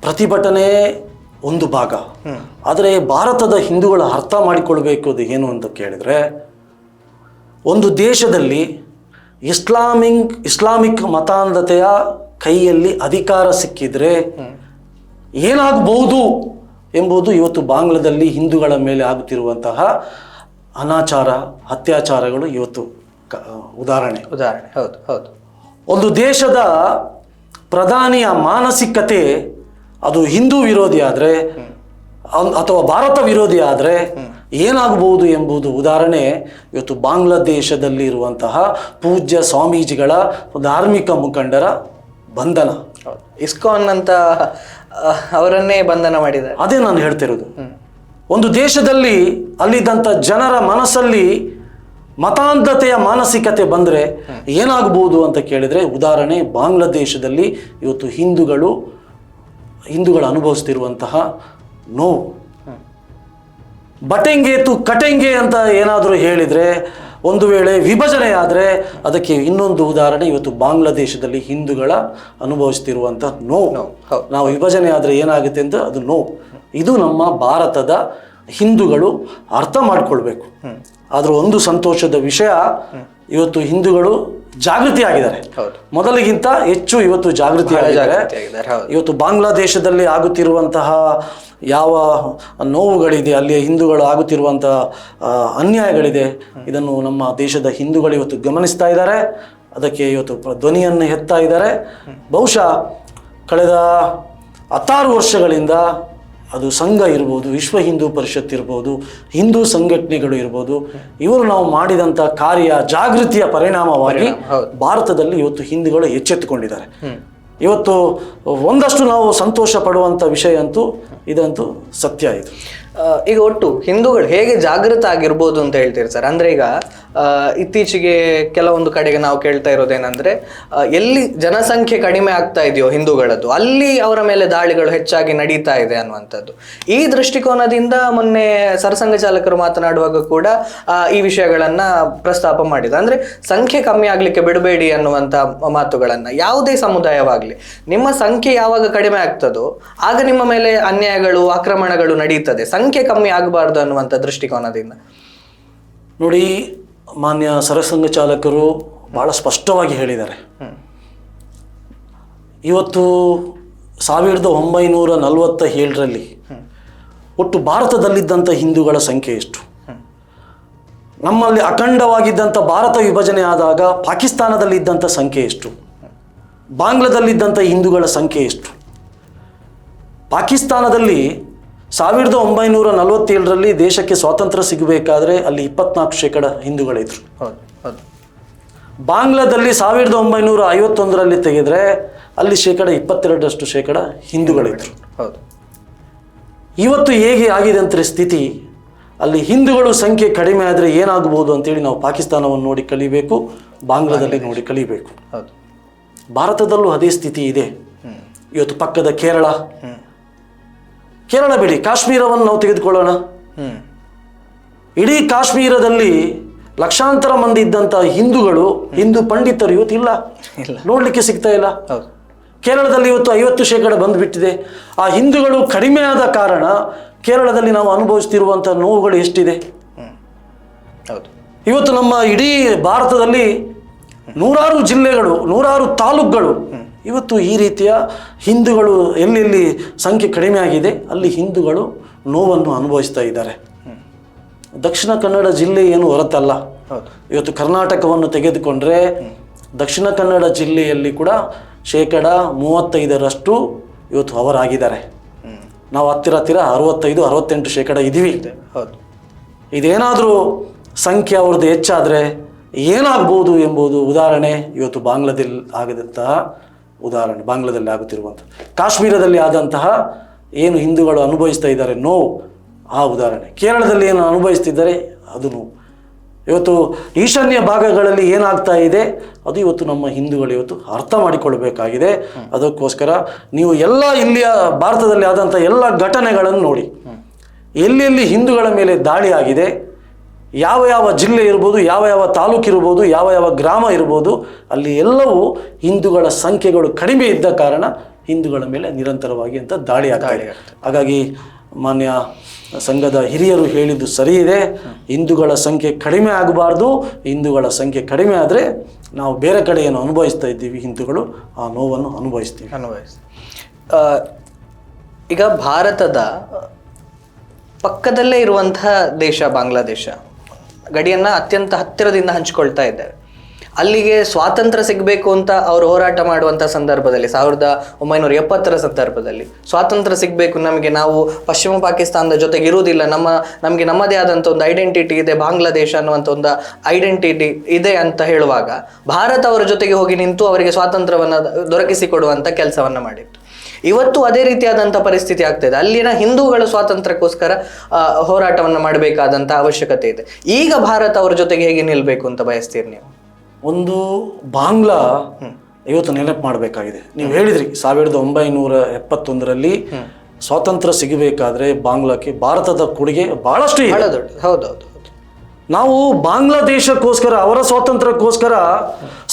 Speaker 1: ಪ್ರತಿಭಟನೆ ಒಂದು ಭಾಗ, ಆದರೆ ಭಾರತದ ಹಿಂದೂಗಳ ಅರ್ಥ ಮಾಡಿಕೊಳ್ಬೇಕು ಅದು ಏನು ಅಂತ ಕೇಳಿದರೆ, ಒಂದು ದೇಶದಲ್ಲಿ ಇಸ್ಲಾಮಿಕ್ ಮತಾಂಧತೆಯ ಕೈಯಲ್ಲಿ ಅಧಿಕಾರ ಸಿಕ್ಕಿದ್ರೆ ಏನಾಗಬಹುದು ಎಂಬುದು ಇವತ್ತು ಬಾಂಗ್ಲಾದಲ್ಲಿ ಹಿಂದೂಗಳ ಮೇಲೆ ಆಗುತ್ತಿರುವಂತಹ ಅನಾಚಾರ, ಅತ್ಯಾಚಾರಗಳು ಇವತ್ತು ಉದಾಹರಣೆ.
Speaker 2: ಹೌದು.
Speaker 1: ಒಂದು ದೇಶದ ಪ್ರಧಾನಿಯ ಮಾನಸಿಕತೆ ಅದು ಹಿಂದೂ ವಿರೋಧಿ ಆದರೆ ಅಥವಾ ಭಾರತ ವಿರೋಧಿ ಆದರೆ ಏನಾಗಬಹುದು ಎಂಬುದು ಉದಾಹರಣೆ ಇವತ್ತು ಬಾಂಗ್ಲಾದೇಶದಲ್ಲಿ ಇರುವಂತಹ ಪೂಜ್ಯ ಸ್ವಾಮೀಜಿಗಳ ಧಾರ್ಮಿಕ ಮುಖಂಡರ ಬಂಧನ.
Speaker 2: ಇಸ್ಕಾನ್ ಅಂತ ಅವರನ್ನೇ ಬಂಧನ ಮಾಡಿದ್ದಾರೆ.
Speaker 1: ಅದೇ ನಾನು ಹೇಳ್ತಿರೋದು. ಒಂದು ದೇಶದಲ್ಲಿ ಅಲ್ಲಿದ್ದಂಥ ಜನರ ಮನಸ್ಸಲ್ಲಿ ಮತಾಂಧತೆಯ ಮಾನಸಿಕತೆ ಬಂದರೆ ಏನಾಗಬಹುದು ಅಂತ ಕೇಳಿದರೆ, ಉದಾಹರಣೆ ಬಾಂಗ್ಲಾದೇಶದಲ್ಲಿ ಇವತ್ತು ಹಿಂದೂಗಳು ಅನುಭವಿಸ್ತಿರುವಂತಹ ನೋವು. ಬಟೆಂಗೆ ತು ಕಟೆಂಗೆ ಅಂತ ಏನಾದರೂ ಹೇಳಿದರೆ, ಒಂದು ವೇಳೆ ವಿಭಜನೆ ಆದರೆ ಅದಕ್ಕೆ ಇನ್ನೊಂದು ಉದಾಹರಣೆ ಇವತ್ತು ಬಾಂಗ್ಲಾದೇಶದಲ್ಲಿ ಹಿಂದೂಗಳ ಅನುಭವಿಸ್ತಿರುವಂಥ ನೋವು. ನಾವು ವಿಭಜನೆ ಆದರೆ ಏನಾಗುತ್ತೆ ಅಂತ ಅದು ನೋವು. ಇದು ನಮ್ಮ ಭಾರತದ ಹಿಂದೂಗಳು ಅರ್ಥ ಮಾಡಿಕೊಳ್ಬೇಕು. ಆದರೂ ಒಂದು ಸಂತೋಷದ ವಿಷಯ, ಇವತ್ತು ಹಿಂದೂಗಳು ಜಾಗೃತಿ ಆಗಿದ್ದಾರೆ, ಮೊದಲಿಗಿಂತ ಹೆಚ್ಚು ಇವತ್ತು ಜಾಗೃತಿ ಆಗಿದ್ದಾರೆ. ಇವತ್ತು ಬಾಂಗ್ಲಾದೇಶದಲ್ಲಿ ಆಗುತ್ತಿರುವಂತಹ ಯಾವ ನೋವುಗಳಿದೆ, ಅಲ್ಲಿಯ ಹಿಂದೂಗಳು ಆಗುತ್ತಿರುವಂತಹ ಅನ್ಯಾಯಗಳಿದೆ, ಇದನ್ನು ನಮ್ಮ ದೇಶದ ಹಿಂದೂಗಳು ಇವತ್ತು ಗಮನಿಸ್ತಾ ಇದ್ದಾರೆ. ಅದಕ್ಕೆ ಇವತ್ತು ಧ್ವನಿಯನ್ನು ಎತ್ತಾ ಇದ್ದಾರೆ. ಬಹುಶಃ ಕಳೆದ 16 ವರ್ಷಗಳಿಂದ ಅದು ಸಂಘ ಇರ್ಬೋದು, ವಿಶ್ವ ಹಿಂದೂ ಪರಿಷತ್ ಇರ್ಬೋದು, ಹಿಂದೂ ಸಂಘಟನೆಗಳು ಇರ್ಬೋದು, ಇವರು ನಾವು ಮಾಡಿದಂಥ ಕಾರ್ಯ ಜಾಗೃತಿಯ ಪರಿಣಾಮವಾಗಿ ಭಾರತದಲ್ಲಿ ಇವತ್ತು ಹಿಂದೂಗಳು ಎಚ್ಚೆತ್ತುಕೊಂಡಿದ್ದಾರೆ. ಇವತ್ತು ಒಂದಷ್ಟು ನಾವು ಸಂತೋಷ ಪಡುವಂಥ ವಿಷಯ ಅಂತೂ ಇದಂತೂ ಸತ್ಯ. ಇದು
Speaker 2: ಈಗ ಒಟ್ಟು ಹಿಂದೂಗಳು ಹೇಗೆ ಜಾಗೃತ ಆಗಿರ್ಬೋದು ಅಂತ ಹೇಳ್ತೀರಿ ಸರ್? ಅಂದರೆ ಈಗ ಇತ್ತೀಚೆಗೆ ಕೆಲವೊಂದು ಕಡೆಗೆ ನಾವು ಕೇಳ್ತಾ ಇರೋದೇನೆಂದರೆ, ಎಲ್ಲಿ ಜನಸಂಖ್ಯೆ ಕಡಿಮೆ ಆಗ್ತಾ ಇದೆಯೋ ಹಿಂದೂಗಳದ್ದು, ಅಲ್ಲಿ ಅವರ ಮೇಲೆ ದಾಳಿಗಳು ಹೆಚ್ಚಾಗಿ ನಡೀತಾ ಇದೆ ಅನ್ನುವಂಥದ್ದು. ಈ ದೃಷ್ಟಿಕೋನದಿಂದ ಮೊನ್ನೆ ಸರಸಂಘ ಚಾಲಕರು ಮಾತನಾಡುವಾಗ ಕೂಡ ಈ ವಿಷಯಗಳನ್ನು ಪ್ರಸ್ತಾಪ ಮಾಡಿದ್ರು. ಅಂದರೆ ಸಂಖ್ಯೆ ಕಮ್ಮಿ ಆಗಲಿಕ್ಕೆ ಬಿಡಬೇಡಿ ಅನ್ನುವಂಥ ಮಾತುಗಳನ್ನು. ಯಾವುದೇ ಸಮುದಾಯವಾಗಲಿ, ನಿಮ್ಮ ಸಂಖ್ಯೆ ಯಾವಾಗ ಕಡಿಮೆ ಆಗ್ತದೋ ಆಗ ನಿಮ್ಮ ಮೇಲೆ ಅನ್ಯಾಯಗಳು, ಆಕ್ರಮಣಗಳು ನಡೀತದೆ. ಸಂಖ್ಯೆ ಕಮ್ಮಿ ಆಗಬಾರ್ದು ಅನ್ನುವಂಥ ದೃಷ್ಟಿಕೋನದಿಂದ.
Speaker 1: ನೋಡಿ, ಮಾನ್ಯ ಸರಸಂಘ ಚಾಲಕರು ಬಹಳ ಸ್ಪಷ್ಟವಾಗಿ ಹೇಳಿದ್ದಾರೆ, ಇವತ್ತು 1947ರಲ್ಲಿ ಒಟ್ಟು ಭಾರತದಲ್ಲಿದ್ದಂಥ ಹಿಂದೂಗಳ ಸಂಖ್ಯೆ ಎಷ್ಟು? ನಮ್ಮಲ್ಲಿ ಅಖಂಡವಾಗಿದ್ದಂಥ ಭಾರತ ವಿಭಜನೆ ಆದಾಗ ಪಾಕಿಸ್ತಾನದಲ್ಲಿದ್ದಂಥ ಸಂಖ್ಯೆ ಎಷ್ಟು? ಬಾಂಗ್ಲಾದಲ್ಲಿದ್ದಂಥ ಹಿಂದೂಗಳ ಸಂಖ್ಯೆ ಎಷ್ಟು? ಪಾಕಿಸ್ತಾನದಲ್ಲಿ 1947ರಲ್ಲಿ ದೇಶಕ್ಕೆ ಸ್ವಾತಂತ್ರ್ಯ ಸಿಗಬೇಕಾದ್ರೆ ಅಲ್ಲಿ 24% ಹಿಂದೂಗಳಿದ್ರು. ಬಾಂಗ್ಲಾದಲ್ಲಿ 1951ರಲ್ಲಿ ತೆಗೆದ್ರೆ ಅಲ್ಲಿ 22% ಹಿಂದೂಗಳಿದ್ರು. ಇವತ್ತು ಹೇಗೆ ಆಗಿದೆ ಅಂತ ಸ್ಥಿತಿ, ಅಲ್ಲಿ ಹಿಂದೂಗಳು ಸಂಖ್ಯೆ ಕಡಿಮೆ ಆದರೆ ಏನಾಗಬಹುದು ಅಂತೇಳಿ ನಾವು ಪಾಕಿಸ್ತಾನವನ್ನು ನೋಡಿ ಕಲಿಬೇಕು, ಬಾಂಗ್ಲಾದಲ್ಲಿ ನೋಡಿ ಕಲಿಬೇಕು. ಭಾರತದಲ್ಲೂ ಅದೇ ಸ್ಥಿತಿ ಇದೆ. ಇವತ್ತು ಪಕ್ಕದ ಕೇರಳ ಬಿಡಿ, ಕಾಶ್ಮೀರವನ್ನು ನಾವು ತೆಗೆದುಕೊಳ್ಳೋಣ. ಇಡೀ ಕಾಶ್ಮೀರದಲ್ಲಿ ಲಕ್ಷಾಂತರ ಮಂದಿ ಇದ್ದಂಥ ಹಿಂದೂಗಳು, ಹಿಂದೂ ಪಂಡಿತರು ಇವತ್ತು ಇಲ್ಲ, ನೋಡ್ಲಿಕ್ಕೆ ಸಿಗ್ತಾ ಇಲ್ಲ. ಕೇರಳದಲ್ಲಿ ಇವತ್ತು 50% ಬಂದ್ಬಿಟ್ಟಿದೆ. ಆ ಹಿಂದೂಗಳು ಕಡಿಮೆ ಆದ ಕಾರಣ ಕೇರಳದಲ್ಲಿ ನಾವು ಅನುಭವಿಸ್ತಿರುವಂಥ ನೋವುಗಳು ಎಷ್ಟಿದೆ. ಇವತ್ತು ನಮ್ಮ ಇಡೀ ಭಾರತದಲ್ಲಿ ನೂರಾರು ಜಿಲ್ಲೆಗಳು, ನೂರಾರು ತಾಲೂಕುಗಳು ಇವತ್ತು ಈ ರೀತಿಯ ಹಿಂದೂಗಳು ಎಲ್ಲೆಲ್ಲಿ ಸಂಖ್ಯೆ ಕಡಿಮೆ ಆಗಿದೆ ಅಲ್ಲಿ ಹಿಂದೂಗಳು ನೋವನ್ನು ಅನುಭವಿಸ್ತಾ ಇದ್ದಾರೆ. ದಕ್ಷಿಣ ಕನ್ನಡ ಜಿಲ್ಲೆ ಏನು ಹೊರತಲ್ಲ. ಇವತ್ತು ಕರ್ನಾಟಕವನ್ನು ತೆಗೆದುಕೊಂಡ್ರೆ ದಕ್ಷಿಣ ಕನ್ನಡ ಜಿಲ್ಲೆಯಲ್ಲಿ ಕೂಡ 35% ಇವತ್ತು ಅವರಾಗಿದ್ದಾರೆ. ನಾವು ಹತ್ತಿರ 65-68% ಇದ್ದೀವಿ. ಇದೇನಾದರೂ ಸಂಖ್ಯೆ ಅವ್ರದ್ದು ಹೆಚ್ಚಾದರೆ ಏನಾಗ್ಬೋದು ಎಂಬುದು ಉದಾಹರಣೆ ಇವತ್ತು ಬಾಂಗ್ಲಾದಲ್ಲಿ ಆಗದಂತಹ ಉದಾಹರಣೆ, ಬಾಂಗ್ಲಾದಲ್ಲಿ ಆಗುತ್ತಿರುವಂಥ, ಕಾಶ್ಮೀರದಲ್ಲಿ ಆದಂತಹ ಏನು ಹಿಂದೂಗಳು ಅನುಭವಿಸ್ತಾ ಇದ್ದಾರೆ ನೋವು ಆ ಉದಾಹರಣೆ, ಕೇರಳದಲ್ಲಿ ಏನು ಅನುಭವಿಸ್ತಿದ್ದಾರೆ ಅದು ನೋವು. ಇವತ್ತು ಈಶಾನ್ಯ ಭಾಗಗಳಲ್ಲಿ ಏನಾಗ್ತಾ ಇದೆ ಅದು ಇವತ್ತು ನಮ್ಮ ಹಿಂದೂಗಳು ಇವತ್ತು ಅರ್ಥ ಮಾಡಿಕೊಳ್ಬೇಕಾಗಿದೆ. ಅದಕ್ಕೋಸ್ಕರ ನೀವು ಎಲ್ಲ ಇಲ್ಲಿಯ ಭಾರತದಲ್ಲಿ ಆದಂಥ ಎಲ್ಲ ಘಟನೆಗಳನ್ನು ನೋಡಿ, ಎಲ್ಲೆಲ್ಲಿ ಹಿಂದೂಗಳ ಮೇಲೆ ದಾಳಿ ಆಗಿದೆ, ಯಾವ ಯಾವ ಜಿಲ್ಲೆ ಇರ್ಬೋದು, ಯಾವ ಯಾವ ತಾಲೂಕು ಇರ್ಬೋದು, ಯಾವ ಯಾವ ಗ್ರಾಮ ಇರ್ಬೋದು, ಅಲ್ಲಿ ಎಲ್ಲವೂ ಹಿಂದೂಗಳ ಸಂಖ್ಯೆಗಳು ಕಡಿಮೆ ಇದ್ದ ಕಾರಣ ಹಿಂದೂಗಳ ಮೇಲೆ ನಿರಂತರವಾಗಿ ಅಂತ ದಾಳಿ ಆಗ್ತಾ ಇದೆ. ಹಾಗಾಗಿ ಮಾನ್ಯ ಸಂಘದ ಹಿರಿಯರು ಹೇಳಿದ್ದು ಸರಿ ಇದೆ. ಹಿಂದೂಗಳ ಸಂಖ್ಯೆ ಕಡಿಮೆ ಆಗಬಾರ್ದು. ಹಿಂದೂಗಳ ಸಂಖ್ಯೆ ಕಡಿಮೆ ಆದರೆ ನಾವು ಬೇರೆ ಕಡೆ ಏನು ಅನುಭವಿಸ್ತಾ ಇದ್ದೀವಿ, ಹಿಂದೂಗಳು ಆ ನೋವನ್ನು ಅನುಭವಿಸ್ತೀವಿ.
Speaker 2: ಈಗ ಭಾರತದ ಪಕ್ಕದಲ್ಲೇ ಇರುವಂತಹ ದೇಶ ಬಾಂಗ್ಲಾದೇಶ, ಗಡಿಯನ್ನು ಅತ್ಯಂತ ಹತ್ತಿರದಿಂದ ಹಂಚಿಕೊಳ್ತಾ ಇದ್ದಾರೆ. ಅಲ್ಲಿಗೆ ಸ್ವಾತಂತ್ರ್ಯ ಸಿಗಬೇಕು ಅಂತ ಅವರು ಹೋರಾಟ ಮಾಡುವಂಥ ಸಂದರ್ಭದಲ್ಲಿ 1970ರ ಸಂದರ್ಭದಲ್ಲಿ ಸ್ವಾತಂತ್ರ್ಯ ಸಿಗಬೇಕು, ನಮಗೆ ನಾವು ಪಶ್ಚಿಮ ಪಾಕಿಸ್ತಾನದ ಜೊತೆಗೆ ಇರುವುದಿಲ್ಲ, ನಮಗೆ ನಮ್ಮದೇ ಆದಂಥ ಒಂದು ಐಡೆಂಟಿಟಿ ಇದೆ, ಬಾಂಗ್ಲಾದೇಶ ಅನ್ನುವಂಥ ಒಂದು ಐಡೆಂಟಿಟಿ ಇದೆ ಅಂತ ಹೇಳುವಾಗ ಭಾರತ ಅವರ ಜೊತೆಗೆ ಹೋಗಿ ನಿಂತು ಅವರಿಗೆ ಸ್ವಾತಂತ್ರ್ಯವನ್ನು ದೊರಕಿಸಿಕೊಡುವಂಥ ಕೆಲಸವನ್ನು ಮಾಡಿತ್ತು. ಇವತ್ತು ಅದೇ ರೀತಿಯಾದಂಥ ಪರಿಸ್ಥಿತಿ ಆಗ್ತಾಯಿದೆ. ಅಲ್ಲಿನ ಹಿಂದೂಗಳ ಸ್ವಾತಂತ್ರ್ಯಕ್ಕೋಸ್ಕರ ಹೋರಾಟವನ್ನು ಮಾಡಬೇಕಾದಂಥ ಅವಶ್ಯಕತೆ ಇದೆ. ಈಗ ಭಾರತ ಅವರ ಜೊತೆಗೆ ಹೇಗೆ ನಿಲ್ಲಬೇಕು ಅಂತ ಬಯಸ್ತೀರಿ ನೀವು?
Speaker 1: ಒಂದು ಬಾಂಗ್ಲಾ ಇವತ್ತು ನೆನಪು ಮಾಡಬೇಕಾಗಿದೆ. ನೀವು ಹೇಳಿದ್ರಿ 1971ರಲ್ಲಿ ಸ್ವಾತಂತ್ರ್ಯ ಸಿಗಬೇಕಾದ್ರೆ ಬಾಂಗ್ಲಾಕ್ಕೆ ಭಾರತದ ಕೊಡುಗೆ ಬಹಳಷ್ಟು ಇದೆ.
Speaker 2: ಹೌದೌದು.
Speaker 1: ನಾವು ಬಾಂಗ್ಲಾದೇಶಕ್ಕೋಸ್ಕರ, ಅವರ ಸ್ವಾತಂತ್ರ್ಯಕ್ಕೋಸ್ಕರ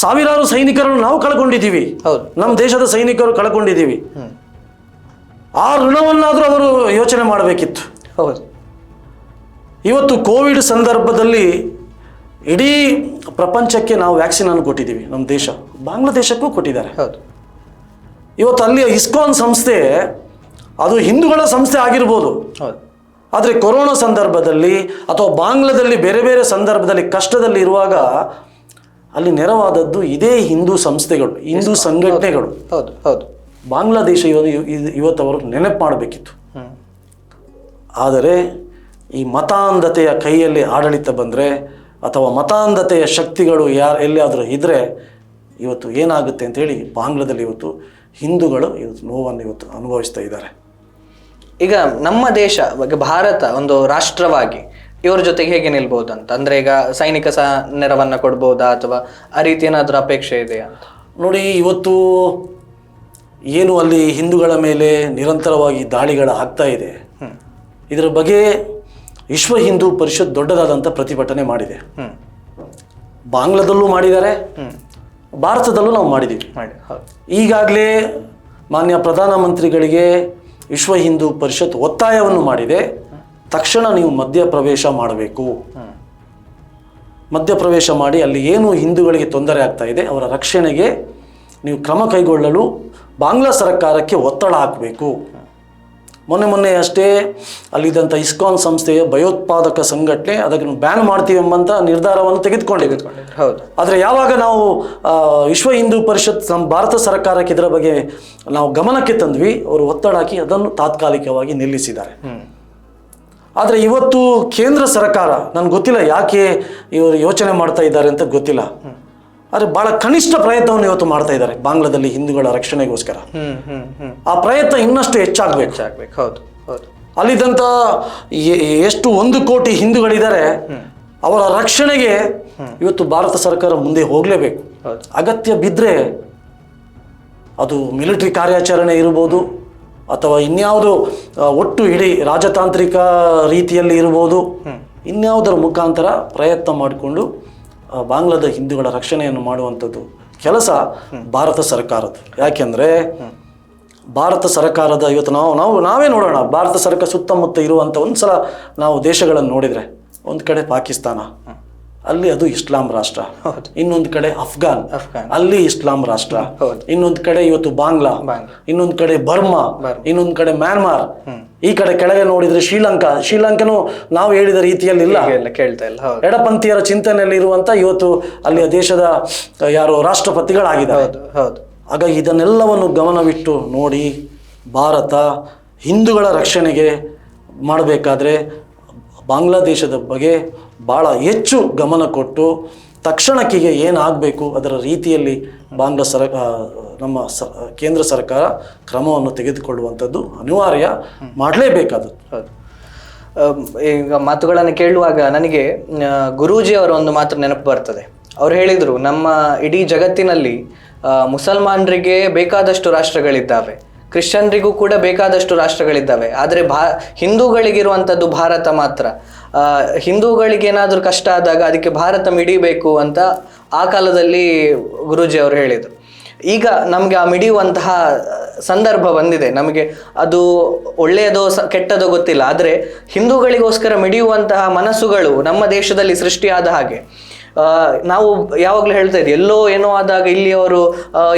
Speaker 1: ಸಾವಿರಾರು ಸೈನಿಕರನ್ನು ನಾವು ಕಳ್ಕೊಂಡಿದ್ದೀವಿ. ನಮ್ಮ ದೇಶದ ಸೈನಿಕರು ಕಳ್ಕೊಂಡಿದ್ದೀವಿ. ಆ ಋಣವನ್ನಾದರೂ ಅವರು ಯೋಚನೆ ಮಾಡಬೇಕಿತ್ತು.
Speaker 2: ಹೌದು.
Speaker 1: ಇವತ್ತು ಕೋವಿಡ್ ಸಂದರ್ಭದಲ್ಲಿ ಇಡೀ ಪ್ರಪಂಚಕ್ಕೆ ನಾವು ವ್ಯಾಕ್ಸಿನ್ ಅನ್ನು ಕೊಟ್ಟಿದ್ದೀವಿ. ನಮ್ಮ ದೇಶ ಬಾಂಗ್ಲಾದೇಶಕ್ಕೂ ಕೊಟ್ಟಿದ್ದಾರೆ. ಇವತ್ತು ಅಲ್ಲಿಯ ಇಸ್ಕಾನ್ ಸಂಸ್ಥೆ ಅದು ಹಿಂದೂಗಳ ಸಂಸ್ಥೆ ಆಗಿರ್ಬೋದು, ಆದರೆ ಕೊರೋನಾ ಸಂದರ್ಭದಲ್ಲಿ ಅಥವಾ ಬಾಂಗ್ಲಾದಲ್ಲಿ ಬೇರೆ ಬೇರೆ ಸಂದರ್ಭದಲ್ಲಿ ಕಷ್ಟದಲ್ಲಿ ಇರುವಾಗ ಅಲ್ಲಿ ನೆರವಾದದ್ದು ಇದೇ ಹಿಂದೂ ಸಂಸ್ಥೆಗಳು, ಹಿಂದೂ ಸಂಘಟನೆಗಳು. ಬಾಂಗ್ಲಾದೇಶ ಇವತ್ತು ಅವರು ನೆನಪು ಮಾಡಬೇಕಿತ್ತು. ಆದರೆ ಈ ಮತಾಂಧತೆಯ ಕೈಯಲ್ಲಿ ಆಡಳಿತ ಬಂದರೆ ಅಥವಾ ಮತಾಂಧತೆಯ ಶಕ್ತಿಗಳು ಎಲ್ಲಿಯಾದರೂ ಇದ್ದರೆ ಇವತ್ತು ಏನಾಗುತ್ತೆ ಅಂತೇಳಿ ಬಾಂಗ್ಲಾದಲ್ಲಿ ಇವತ್ತು ಹಿಂದೂಗಳು ಇವತ್ತು ನೋವನ್ನು ಇವತ್ತು ಅನುಭವಿಸ್ತಾ ಇದ್ದಾರೆ.
Speaker 2: ಈಗ ನಮ್ಮ ದೇಶ ಭಾರತ ಒಂದು ರಾಷ್ಟ್ರವಾಗಿ ಇವರ ಜೊತೆಗೆ ಹೇಗೆ ನಿಲ್ಬಹುದು ಅಂತ, ಅಂದರೆ ಈಗ ಸೈನಿಕ ನೆರವನ್ನು ಕೊಡ್ಬೋದಾ ಅಥವಾ ಆ ರೀತಿ ಏನಾದರೂ ಅಪೇಕ್ಷೆ ಇದೆಯಾ ಅಂತ?
Speaker 1: ನೋಡಿ, ಇವತ್ತು ಏನು ಅಲ್ಲಿ ಹಿಂದೂಗಳ ಮೇಲೆ ನಿರಂತರವಾಗಿ ದಾಳಿಗಳು ಆಗ್ತಾ ಇದೆ, ಇದರ ಬಗ್ಗೆ ವಿಶ್ವ ಹಿಂದೂ ಪರಿಷತ್ ದೊಡ್ಡದಾದಂಥ ಪ್ರತಿಭಟನೆ ಮಾಡಿದೆ. ಬಾಂಗ್ಲಾದಲ್ಲೂ ಮಾಡಿದ್ದಾರೆ, ಭಾರತದಲ್ಲೂ ನಾವು ಮಾಡಿದ್ದೀವಿ. ಈಗಾಗಲೇ ಮಾನ್ಯ ಪ್ರಧಾನಮಂತ್ರಿಗಳಿಗೆ ವಿಶ್ವ ಹಿಂದೂ ಪರಿಷತ್ ಒತ್ತಾಯವನ್ನು ಮಾಡಿದೆ, ತಕ್ಷಣ ನೀವು ಮಧ್ಯಪ್ರವೇಶ ಮಾಡಬೇಕು. ಮಧ್ಯಪ್ರವೇಶ ಮಾಡಿ ಅಲ್ಲಿ ಏನು ಹಿಂದೂಗಳಿಗೆ ತೊಂದರೆ ಆಗ್ತಾ ಇದೆ ಅವರ ರಕ್ಷಣೆಗೆ ನೀವು ಕ್ರಮ ಕೈಗೊಳ್ಳಲು ಬಾಂಗ್ಲಾ ಸರ್ಕಾರಕ್ಕೆ ಒತ್ತಡ ಹಾಕಬೇಕು. ಮೊನ್ನೆ ಅಷ್ಟೇ ಅಲ್ಲಿದ್ದಂಥ ಇಸ್ಕಾನ್ ಸಂಸ್ಥೆಯ ಭಯೋತ್ಪಾದಕ ಸಂಘಟನೆ ಅದನ್ನು ಬ್ಯಾನ್ ಮಾಡ್ತೀವಿ ಎಂಬಂಥ ನಿರ್ಧಾರವನ್ನು ತೆಗೆದುಕೊಂಡಿದೆ.
Speaker 2: ಹೌದು.
Speaker 1: ಆದರೆ ಯಾವಾಗ ನಾವು ವಿಶ್ವ ಹಿಂದೂ ಪರಿಷತ್ ನಮ್ಮ ಭಾರತ ಸರ್ಕಾರಕ್ಕೆ ಇದರ ಬಗ್ಗೆ ನಾವು ಗಮನಕ್ಕೆ ತಂದ್ವಿ, ಅವರು ಒತ್ತಡ ಹಾಕಿ ಅದನ್ನು ತಾತ್ಕಾಲಿಕವಾಗಿ ನಿಲ್ಲಿಸಿದ್ದಾರೆ. ಆದರೆ ಇವತ್ತು ಕೇಂದ್ರ ಸರ್ಕಾರ, ನನಗೆ ಗೊತ್ತಿಲ್ಲ ಯಾಕೆ ಇವರು ಯೋಚನೆ ಮಾಡ್ತಾ ಇದ್ದಾರೆ ಅಂತ ಗೊತ್ತಿಲ್ಲ, ಆದರೆ ಬಹಳ ಕನಿಷ್ಠ ಪ್ರಯತ್ನವನ್ನು ಇವತ್ತು ಮಾಡ್ತಾ ಇದ್ದಾರೆ ಬಾಂಗ್ಲಾದಲ್ಲಿ ಹಿಂದೂಗಳ ರಕ್ಷಣೆಗೋಸ್ಕರ. ಆ ಪ್ರಯತ್ನ ಇನ್ನಷ್ಟು ಹೆಚ್ಚಾಗಬೇಕು.
Speaker 2: ಹೌದು ಹೌದು.
Speaker 1: ಅಲ್ಲಿದ್ದಂಥ ಎಷ್ಟು 1 ಕೋಟಿ ಹಿಂದೂಗಳಿದ್ದಾರೆ, ಅವರ ರಕ್ಷಣೆಗೆ ಇವತ್ತು ಭಾರತ ಸರ್ಕಾರ ಮುಂದೆ ಹೋಗಲೇಬೇಕು. ಅಗತ್ಯ ಬಿದ್ದರೆ ಅದು ಮಿಲಿಟರಿ ಕಾರ್ಯಾಚರಣೆ ಇರ್ಬೋದು ಅಥವಾ ಇನ್ಯಾವುದು ಒಟ್ಟು ಇಡೀ ರಾಜತಾಂತ್ರಿಕ ರೀತಿಯಲ್ಲಿ ಇರ್ಬೋದು, ಇನ್ಯಾವುದರ ಮುಖಾಂತರ ಪ್ರಯತ್ನ ಮಾಡಿಕೊಂಡು ಬಾಂಗ್ಲಾದ ಹಿಂದೂಗಳ ರಕ್ಷಣೆಯನ್ನು ಮಾಡುವಂಥದ್ದು ಕೆಲಸ ಭಾರತ ಸರ್ಕಾರದ್ದು. ಯಾಕೆಂದರೆ ಭಾರತ ಸರ್ಕಾರದ ಇವತ್ತು ನಾವೇ ನೋಡೋಣ, ಭಾರತ ಸರ್ಕಾರ ಸುತ್ತಮುತ್ತ ಇರುವಂಥ ಒಂದ್ಸಲ ನಾವು ದೇಶಗಳನ್ನು ನೋಡಿದರೆ, ಒಂದು ಕಡೆ ಪಾಕಿಸ್ತಾನ, ಅಲ್ಲಿ ಅದು ಇಸ್ಲಾಂ ರಾಷ್ಟ್ರ, ಇನ್ನೊಂದು ಕಡೆ ಅಫ್ಘಾನ್, ಅಲ್ಲಿ ಇಸ್ಲಾಂ ರಾಷ್ಟ್ರ, ಇನ್ನೊಂದು ಕಡೆ ಇವತ್ತು ಬಾಂಗ್ಲಾ, ಇನ್ನೊಂದು ಕಡೆ ಬರ್ಮಾ, ಇನ್ನೊಂದು ಕಡೆ ಮ್ಯಾನ್ಮಾರ್, ಈ ಕಡೆ ಕೆಳಗೆ ನೋಡಿದ್ರೆ ಶ್ರೀಲಂಕಾನು ನಾವು ಹೇಳಿದ ರೀತಿಯಲ್ಲಿ ಇಲ್ಲ,
Speaker 2: ಕೇಳ್ತಾ ಇಲ್ಲ.
Speaker 1: ಎಡಪಂಥೀಯರ ಚಿಂತನೆಯಲ್ಲಿ ಇರುವಂತ ಇವತ್ತು ಅಲ್ಲಿಯ ದೇಶದ ಯಾರು ರಾಷ್ಟ್ರಪತಿಗಳಾಗಿದ್ದಾರೆ. ಹಾಗಾಗಿ ಇದನ್ನೆಲ್ಲವನ್ನು ಗಮನವಿಟ್ಟು ನೋಡಿ ಭಾರತ ಹಿಂದೂಗಳ ರಕ್ಷಣೆಗೆ ಮಾಡಬೇಕಾದ್ರೆ ಬಾಂಗ್ಲಾದೇಶದ ಬಗ್ಗೆ ಭಾಳ ಹೆಚ್ಚು ಗಮನ ಕೊಟ್ಟು ತಕ್ಷಣಕ್ಕೆ ಏನಾಗಬೇಕು ಅದರ ರೀತಿಯಲ್ಲಿ ನಮ್ಮ ಕೇಂದ್ರ ಸರ್ಕಾರ ಕ್ರಮವನ್ನು ತೆಗೆದುಕೊಳ್ಳುವಂಥದ್ದು ಅನಿವಾರ್ಯ, ಮಾಡಲೇಬೇಕಾದದ್ದು.
Speaker 2: ಈಗ ಮಾತುಗಳನ್ನು ಕೇಳುವಾಗ ನನಗೆ ಗುರೂಜಿ ಅವರ ಒಂದು ಮಾತು ನೆನಪು ಬರ್ತದೆ. ಅವ್ರು ಹೇಳಿದರು, ನಮ್ಮ ಇಡೀ ಜಗತ್ತಿನಲ್ಲಿ ಮುಸಲ್ಮಾನರಿಗೆ ಬೇಕಾದಷ್ಟು ರಾಷ್ಟ್ರಗಳಿದ್ದಾವೆ, ಕ್ರಿಶ್ಚಿಯನ್ರಿಗೂ ಕೂಡ ಬೇಕಾದಷ್ಟು ರಾಷ್ಟ್ರಗಳಿದ್ದಾವೆ, ಆದರೆ ಹಿಂದೂಗಳಿಗಿರುವಂಥದ್ದು ಭಾರತ ಮಾತ್ರ. ಹಿಂದೂಗಳಿಗೆ ಏನಾದರೂ ಕಷ್ಟ ಆದಾಗ ಅದಕ್ಕೆ ಭಾರತ ಮಿಡಿಬೇಕು ಅಂತ ಆ ಕಾಲದಲ್ಲಿ ಗುರೂಜಿ ಅವರು ಹೇಳಿದರು. ಈಗ ನಮಗೆ ಆ ಮಿಡಿಯುವಂತಹ ಸಂದರ್ಭ ಬಂದಿದೆ. ನಮಗೆ ಅದು ಒಳ್ಳೆಯದೋ ಕೆಟ್ಟದೋ ಗೊತ್ತಿಲ್ಲ, ಆದರೆ ಹಿಂದೂಗಳಿಗೋಸ್ಕರ ಮಿಡಿಯುವಂತಹ ಮನಸ್ಸುಗಳು ನಮ್ಮ ದೇಶದಲ್ಲಿ ಸೃಷ್ಟಿಯಾದ ಹಾಗೆ ನಾವು ಯಾವಾಗಲೂ ಹೇಳ್ತಾ ಇದ್ದೀವಿ, ಎಲ್ಲೋ ಏನೋ ಆದಾಗ ಇಲ್ಲಿಯವರು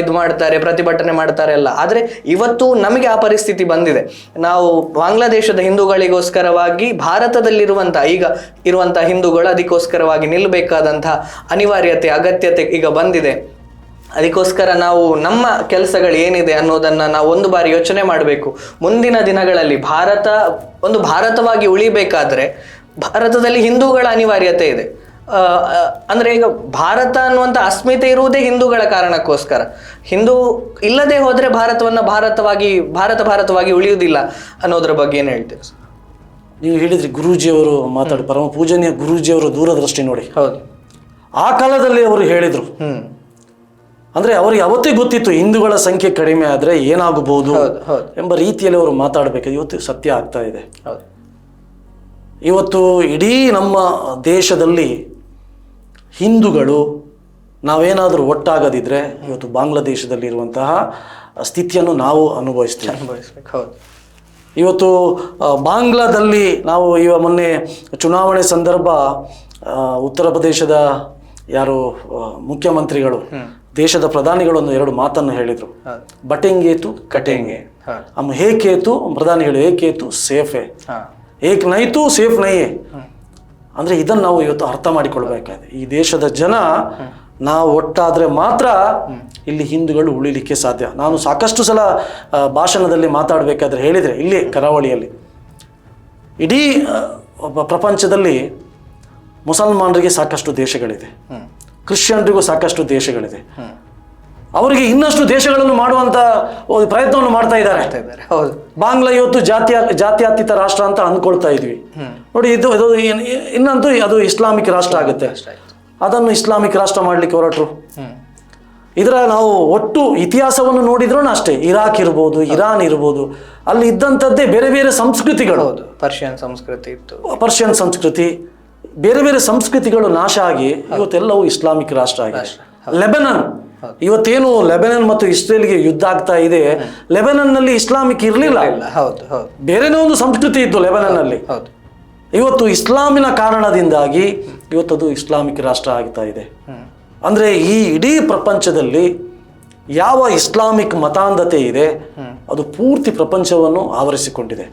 Speaker 2: ಇದು ಮಾಡ್ತಾರೆ, ಪ್ರತಿಭಟನೆ ಮಾಡ್ತಾರೆ ಎಲ್ಲ. ಆದರೆ ಇವತ್ತು ನಮಗೆ ಆ ಪರಿಸ್ಥಿತಿ ಬಂದಿದೆ. ನಾವು ಬಾಂಗ್ಲಾದೇಶದ ಹಿಂದೂಗಳಿಗೋಸ್ಕರವಾಗಿ ಭಾರತದಲ್ಲಿರುವಂತಹ ಈಗ ಇರುವಂತಹ ಹಿಂದೂಗಳು ಅದಕ್ಕೋಸ್ಕರವಾಗಿ ನಿಲ್ಲಬೇಕಾದಂತಹ ಅನಿವಾರ್ಯತೆ, ಅಗತ್ಯತೆ ಈಗ ಬಂದಿದೆ. ಅದಕ್ಕೋಸ್ಕರ ನಾವು ನಮ್ಮ ಕೆಲಸಗಳು ಏನಿದೆ ಅನ್ನೋದನ್ನು ನಾವು ಒಂದು ಬಾರಿ ಯೋಚನೆ ಮಾಡಬೇಕು. ಮುಂದಿನ ದಿನಗಳಲ್ಲಿ ಭಾರತವಾಗಿ ಉಳಿಬೇಕಾದ್ರೆ ಭಾರತದಲ್ಲಿ ಹಿಂದೂಗಳ ಅನಿವಾರ್ಯತೆ ಇದೆ. ಅಂದರೆ ಈಗ ಭಾರತ ಅನ್ನುವಂಥ ಅಸ್ಮಿತೆ ಇರುವುದೇ ಹಿಂದೂಗಳ ಕಾರಣಕ್ಕೋಸ್ಕರ. ಹಿಂದೂ ಇಲ್ಲದೆ ಹೋದರೆ ಭಾರತವಾಗಿ ಉಳಿಯುವುದಿಲ್ಲ ಅನ್ನೋದ್ರ ಬಗ್ಗೆ ಏನು ಹೇಳ್ತೀವಿ ಸರ್?
Speaker 1: ನೀವು ಹೇಳಿದ್ರಿ ಗುರೂಜಿಯವರು ಮಾತಾಡಿ, ಪರಮ ಪೂಜನೀಯ ಗುರೂಜಿಯವರು ದೂರದೃಷ್ಟಿ ನೋಡಿ.
Speaker 2: ಹೌದು,
Speaker 1: ಆ ಕಾಲದಲ್ಲಿ ಅವರು ಹೇಳಿದರು. ಅಂದರೆ ಅವರಿಗೆ ಅವತ್ತೇ ಗೊತ್ತಿತ್ತು ಹಿಂದೂಗಳ ಸಂಖ್ಯೆ ಕಡಿಮೆ ಆದರೆ ಏನಾಗಬಹುದು ಎಂಬ ರೀತಿಯಲ್ಲಿ ಅವರು ಮಾತಾಡಬೇಕು. ಇವತ್ತು ಸತ್ಯ ಆಗ್ತಾ ಇದೆ. ಇವತ್ತು ಇಡೀ ನಮ್ಮ ದೇಶದಲ್ಲಿ ಹಿಂದೂಗಳು ನಾವೇನಾದರೂ ಒಟ್ಟಾಗದಿದ್ದರೆ ಇವತ್ತು ಬಾಂಗ್ಲಾದೇಶದಲ್ಲಿರುವಂತಹ ಸ್ಥಿತಿಯನ್ನು ನಾವು ಅನುಭವಿಸ್ಬೇಕು. ಇವತ್ತು ಬಾಂಗ್ಲಾದಲ್ಲಿ ನಾವು ಮೊನ್ನೆ ಚುನಾವಣೆ ಸಂದರ್ಭ ಉತ್ತರ ಪ್ರದೇಶದ ಯಾರು ಮುಖ್ಯಮಂತ್ರಿಗಳು, ದೇಶದ ಪ್ರಧಾನಿಗಳು 2 ಮಾತನ್ನು ಹೇಳಿದರು. ಬಟೆಂಗೇತು ಕಟೆಂಗೆ, ಹಮ್ ಹೇಕೇತು, ಪ್ರಧಾನಿಗಳು ಹೇಕೇತು ಸೇಫೆ, ಏಕ್ ನೈತು ಸೇಫ್ ನೈಯೇ. ಅಂದರೆ ಇದನ್ನು ನಾವು ಇವತ್ತು ಅರ್ಥ ಮಾಡಿಕೊಳ್ಬೇಕಾಗಿದೆ. ಈ ದೇಶದ ಜನ ನಾವು ಒಟ್ಟಾದರೆ ಮಾತ್ರ ಇಲ್ಲಿ ಹಿಂದೂಗಳು ಉಳಿಲಿಕ್ಕೆ ಸಾಧ್ಯ. ನಾನು ಸಾಕಷ್ಟು ಸಲ ಭಾಷಣದಲ್ಲಿ ಮಾತಾಡಬೇಕಾದ್ರೆ ಹೇಳಿದರೆ, ಇಲ್ಲಿ ಕರಾವಳಿಯಲ್ಲಿ ಇಡೀ ಪ್ರಪಂಚದಲ್ಲಿ ಮುಸಲ್ಮಾನರಿಗೆ ಸಾಕಷ್ಟು ದೇಶಗಳಿದೆ, ಕ್ರಿಶ್ಚಿಯನ್ರಿಗೂ ಸಾಕಷ್ಟು ದೇಶಗಳಿದೆ. ಅವರಿಗೆ ಇನ್ನಷ್ಟು ದೇಶಗಳನ್ನು ಮಾಡುವಂತ ಪ್ರಯತ್ನವನ್ನು ಮಾಡ್ತಾ ಇದ್ದಾರೆ. ಬಾಂಗ್ಲಾ ಇವತ್ತು ಜಾತ್ಯತೀತ ರಾಷ್ಟ್ರ ಅಂತ ಅಂದ್ಕೊಳ್ತಾ ಇದ್ವಿ ನೋಡಿ. ಇನ್ನಂತೂ ಅದು ಇಸ್ಲಾಮಿಕ್ ರಾಷ್ಟ್ರ ಆಗುತ್ತೆ. ಅದನ್ನು ಇಸ್ಲಾಮಿಕ್ ರಾಷ್ಟ್ರ ಮಾಡ್ಲಿಕ್ಕೆ ಹೊರಟರು. ಇದರ ನಾವು ಒಟ್ಟು ಇತಿಹಾಸವನ್ನು ನೋಡಿದ್ರೂ ಅಷ್ಟೇ, ಇರಾಕ್ ಇರ್ಬೋದು, ಇರಾನ್ ಇರ್ಬೋದು, ಅಲ್ಲಿ ಇದ್ದಂಥದ್ದೇ ಬೇರೆ ಬೇರೆ ಸಂಸ್ಕೃತಿಗಳು.
Speaker 2: ಪರ್ಷಿಯನ್ ಸಂಸ್ಕೃತಿ ಇತ್ತು,
Speaker 1: ಪರ್ಷಿಯನ್ ಸಂಸ್ಕೃತಿ, ಬೇರೆ ಬೇರೆ ಸಂಸ್ಕೃತಿಗಳು ನಾಶ ಆಗಿ ಇವತ್ತೆಲ್ಲವೂ ಇಸ್ಲಾಮಿಕ್ ರಾಷ್ಟ್ರ ಆಗಿದೆ. ಲೆಬನನ್ ಇವತ್ತೇನು ಲೆಬನನ್ ಮತ್ತು ಇಸ್ರೇಲ್ಗೆ ಯುದ್ಧ ಆಗ್ತಾ ಇದೆ, ಲೆಬನನ್ನಲ್ಲಿ ಇಸ್ಲಾಮಿಕ್ ಇರಲಿಲ್ಲ, ಬೇರೆನೇ ಒಂದು ಸಂಸ್ಕೃತಿ ಇತ್ತು ಲೆಬನನ್ನಲ್ಲಿ. ಇವತ್ತು ಇಸ್ಲಾಮಿನ ಕಾರಣದಿಂದಾಗಿ ಇವತ್ತದು ಇಸ್ಲಾಮಿಕ್ ರಾಷ್ಟ್ರ ಆಗ್ತಾ ಇದೆ. ಅಂದರೆ ಈ ಇಡೀ ಪ್ರಪಂಚದಲ್ಲಿ ಯಾವ ಇಸ್ಲಾಮಿಕ್ ಮತಾಂಧತೆ ಇದೆ ಅದು ಪೂರ್ತಿ ಪ್ರಪಂಚವನ್ನು ಆವರಿಸಿಕೊಂಡಿದೆ.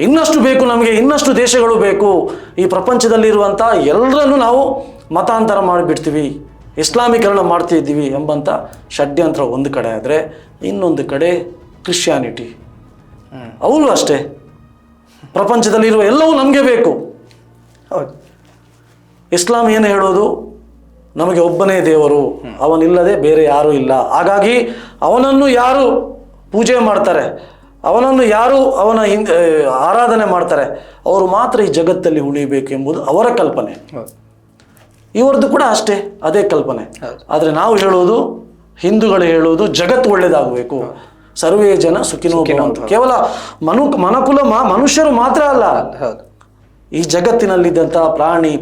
Speaker 1: ಇನ್ನಷ್ಟು ಬೇಕು ನಮಗೆ, ಇನ್ನಷ್ಟು ದೇಶಗಳು ಬೇಕು, ಈ ಪ್ರಪಂಚದಲ್ಲಿರುವಂಥ ಎಲ್ಲರನ್ನು ನಾವು ಮತಾಂತರ ಮಾಡಿಬಿಡ್ತೀವಿ, ಇಸ್ಲಾಮೀಕರಣ ಮಾಡ್ತಿದ್ದೀವಿ ಎಂಬಂಥ ಷಡ್ಯಂತ್ರ ಒಂದು ಕಡೆ ಆದರೆ, ಇನ್ನೊಂದು ಕಡೆ ಕ್ರಿಶ್ಚಿಯಾನಿಟಿ ಅವರು ಅಷ್ಟೇ, ಪ್ರಪಂಚದಲ್ಲಿರುವ ಎಲ್ಲವೂ ನಮಗೆ ಬೇಕು.
Speaker 2: ಹೌದು.
Speaker 1: ಇಸ್ಲಾಂ ಏನು ಹೇಳೋದು, ನಮಗೆ ಒಬ್ಬನೇ ದೇವರು, ಅವನಿಲ್ಲದೆ ಬೇರೆ ಯಾರೂ ಇಲ್ಲ, ಹಾಗಾಗಿ ಅವನನ್ನು ಯಾರು ಪೂಜೆ ಮಾಡ್ತಾರೆ, ಅವನನ್ನು ಯಾರು ಅವನ ಆರಾಧನೆ ಮಾಡ್ತಾರೆ, ಅವರು ಮಾತ್ರ ಈ ಜಗತ್ತಲ್ಲಿ ಉಳಿಬೇಕು ಎಂಬುದು ಅವರ ಕಲ್ಪನೆ. ಇವರದ್ದು ಕೂಡ ಅಷ್ಟೇ, ಅದೇ ಕಲ್ಪನೆ. ಆದರೆ ನಾವು ಹೇಳೋದು, ಹಿಂದೂಗಳು ಹೇಳೋದು ಜಗತ್ತು ಒಳ್ಳೆಯದಾಗಬೇಕು, ಸರ್ವೇ ಜನ ಸುಖಿನೋ ಭವಂತು. ಕೇವಲ ಮನುಷ್ಯರು ಮಾತ್ರ ಅಲ್ಲ, ಈ ಜಗತ್ತಿನಲ್ಲಿದ್ದಂಥ ಪ್ರಾಣಿ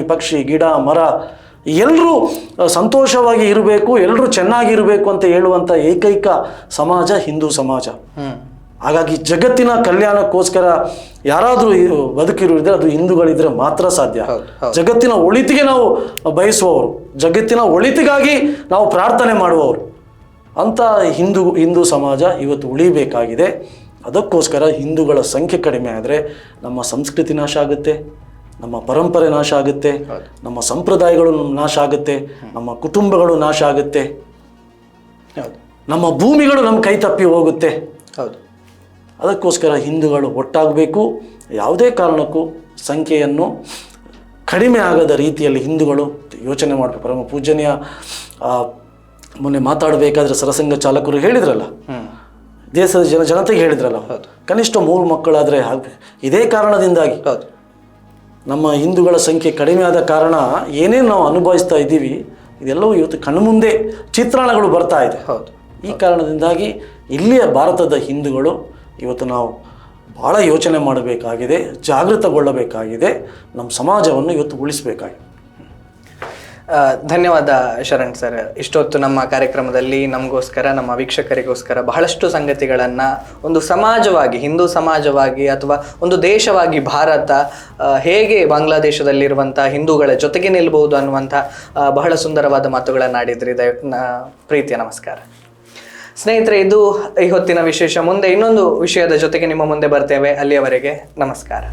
Speaker 1: ಪಕ್ಷಿ ಗಿಡ ಮರ ಎಲ್ಲರೂ ಸಂತೋಷವಾಗಿ ಇರಬೇಕು, ಎಲ್ಲರೂ ಚೆನ್ನಾಗಿರಬೇಕು ಅಂತ ಹೇಳುವಂಥ ಏಕೈಕ ಸಮಾಜ ಹಿಂದೂ ಸಮಾಜ. ಹಾಗಾಗಿ ಜಗತ್ತಿನ ಕಲ್ಯಾಣಕ್ಕೋಸ್ಕರ ಯಾರಾದರೂ ಬದುಕಿರುವುದಿದ್ರೆ ಅದು ಹಿಂದೂಗಳಿದ್ರೆ ಮಾತ್ರ ಸಾಧ್ಯ. ಜಗತ್ತಿನ ಒಳಿತಿಗೆ ನಾವು ಬಯಸುವವರು, ಜಗತ್ತಿನ ಒಳಿತಿಗಾಗಿ ನಾವು ಪ್ರಾರ್ಥನೆ ಮಾಡುವವರು ಅಂತ ಹಿಂದೂ ಸಮಾಜ ಇವತ್ತು ಉಳಿಬೇಕಾಗಿದೆ. ಅದಕ್ಕೋಸ್ಕರ ಹಿಂದೂಗಳ ಸಂಖ್ಯೆ ಕಡಿಮೆ ಆದರೆ ನಮ್ಮ ಸಂಸ್ಕೃತಿ ನಾಶ ಆಗುತ್ತೆ, ನಮ್ಮ ಪರಂಪರೆ ನಾಶ ಆಗುತ್ತೆ, ನಮ್ಮ ಸಂಪ್ರದಾಯಗಳು ನಾಶ ಆಗುತ್ತೆ, ನಮ್ಮ ಕುಟುಂಬಗಳು ನಾಶ ಆಗುತ್ತೆ, ನಮ್ಮ ಭೂಮಿಗಳು ನಮ್ಮ ಕೈ ತಪ್ಪಿ ಹೋಗುತ್ತೆ. ಅದಕ್ಕೋಸ್ಕರ ಹಿಂದೂಗಳು ಒಟ್ಟಾಗಬೇಕು. ಯಾವುದೇ ಕಾರಣಕ್ಕೂ ಸಂಖ್ಯೆಯನ್ನು ಕಡಿಮೆ ಆಗದ ರೀತಿಯಲ್ಲಿ ಹಿಂದೂಗಳು ಯೋಚನೆ ಮಾಡಬೇಕು. ಪರಮ ಪೂಜನೀಯ ಮೊನ್ನೆ ಮಾತಾಡಬೇಕಾದ್ರೆ ಸರಸಂಘ ಚಾಲಕರು ಹೇಳಿದ್ರಲ್ಲ, ದೇಶದ ಜನತೆಗೆ ಹೇಳಿದ್ರಲ್ಲ, ಕನಿಷ್ಠ 3 ಮಕ್ಕಳಾದರೆ ಇದೇ ಕಾರಣದಿಂದಾಗಿ ನಮ್ಮ ಹಿಂದೂಗಳ ಸಂಖ್ಯೆ ಕಡಿಮೆ ಆದ ಕಾರಣ ಏನೇನು ನಾವು ಅನುಭವಿಸ್ತಾ ಇದ್ದೀವಿ ಇದೆಲ್ಲವೂ ಇವತ್ತು ಕಣ್ಮುಂದೆ ಚಿತ್ರಣಗಳು ಬರ್ತಾ ಇದೆ. ಈ ಕಾರಣದಿಂದಾಗಿ ಇಲ್ಲಿಯ ಭಾರತದ ಹಿಂದೂಗಳು ಇವತ್ತು ನಾವು ಭಾಳ ಯೋಚನೆ ಮಾಡಬೇಕಾಗಿದೆ, ಜಾಗೃತಗೊಳ್ಳಬೇಕಾಗಿದೆ, ನಮ್ಮ ಸಮಾಜವನ್ನು ಇವತ್ತು ಉಳಿಸಬೇಕಾಗಿದೆ.
Speaker 2: ಧನ್ಯವಾದ ಶರಣ್ ಸರ್. ಇಷ್ಟೊತ್ತು ನಮ್ಮ ಕಾರ್ಯಕ್ರಮದಲ್ಲಿ ನಮಗೋಸ್ಕರ, ನಮ್ಮ ವೀಕ್ಷಕರಿಗೋಸ್ಕರ ಬಹಳಷ್ಟು ಸಂಗತಿಗಳನ್ನು ಒಂದು ಸಮಾಜವಾಗಿ, ಹಿಂದೂ ಸಮಾಜವಾಗಿ ಅಥವಾ ಒಂದು ದೇಶವಾಗಿ ಭಾರತ ಹೇಗೆ ಬಾಂಗ್ಲಾದೇಶದಲ್ಲಿರುವಂಥ ಹಿಂದೂಗಳ ಜೊತೆಗೆ ನಿಲ್ಲಬಹುದು ಅನ್ನುವಂಥ ಬಹಳ ಸುಂದರವಾದ ಮಾತುಗಳನ್ನು ಆಡಿದ್ರಿ. ಪ್ರೀತಿಯ ನಮಸ್ಕಾರ. ಸ್ನೇಹಿತರೆ, ಇದು ಈ ಹೊತ್ತಿನ ವಿಶೇಷ. ಮುಂದೆ ಇನ್ನೊಂದು ವಿಷಯದ ಜೊತೆಗೆ ನಿಮ್ಮ ಮುಂದೆ ಬರ್ತೇವೆ. ಅಲ್ಲಿಯವರೆಗೆ ನಮಸ್ಕಾರ.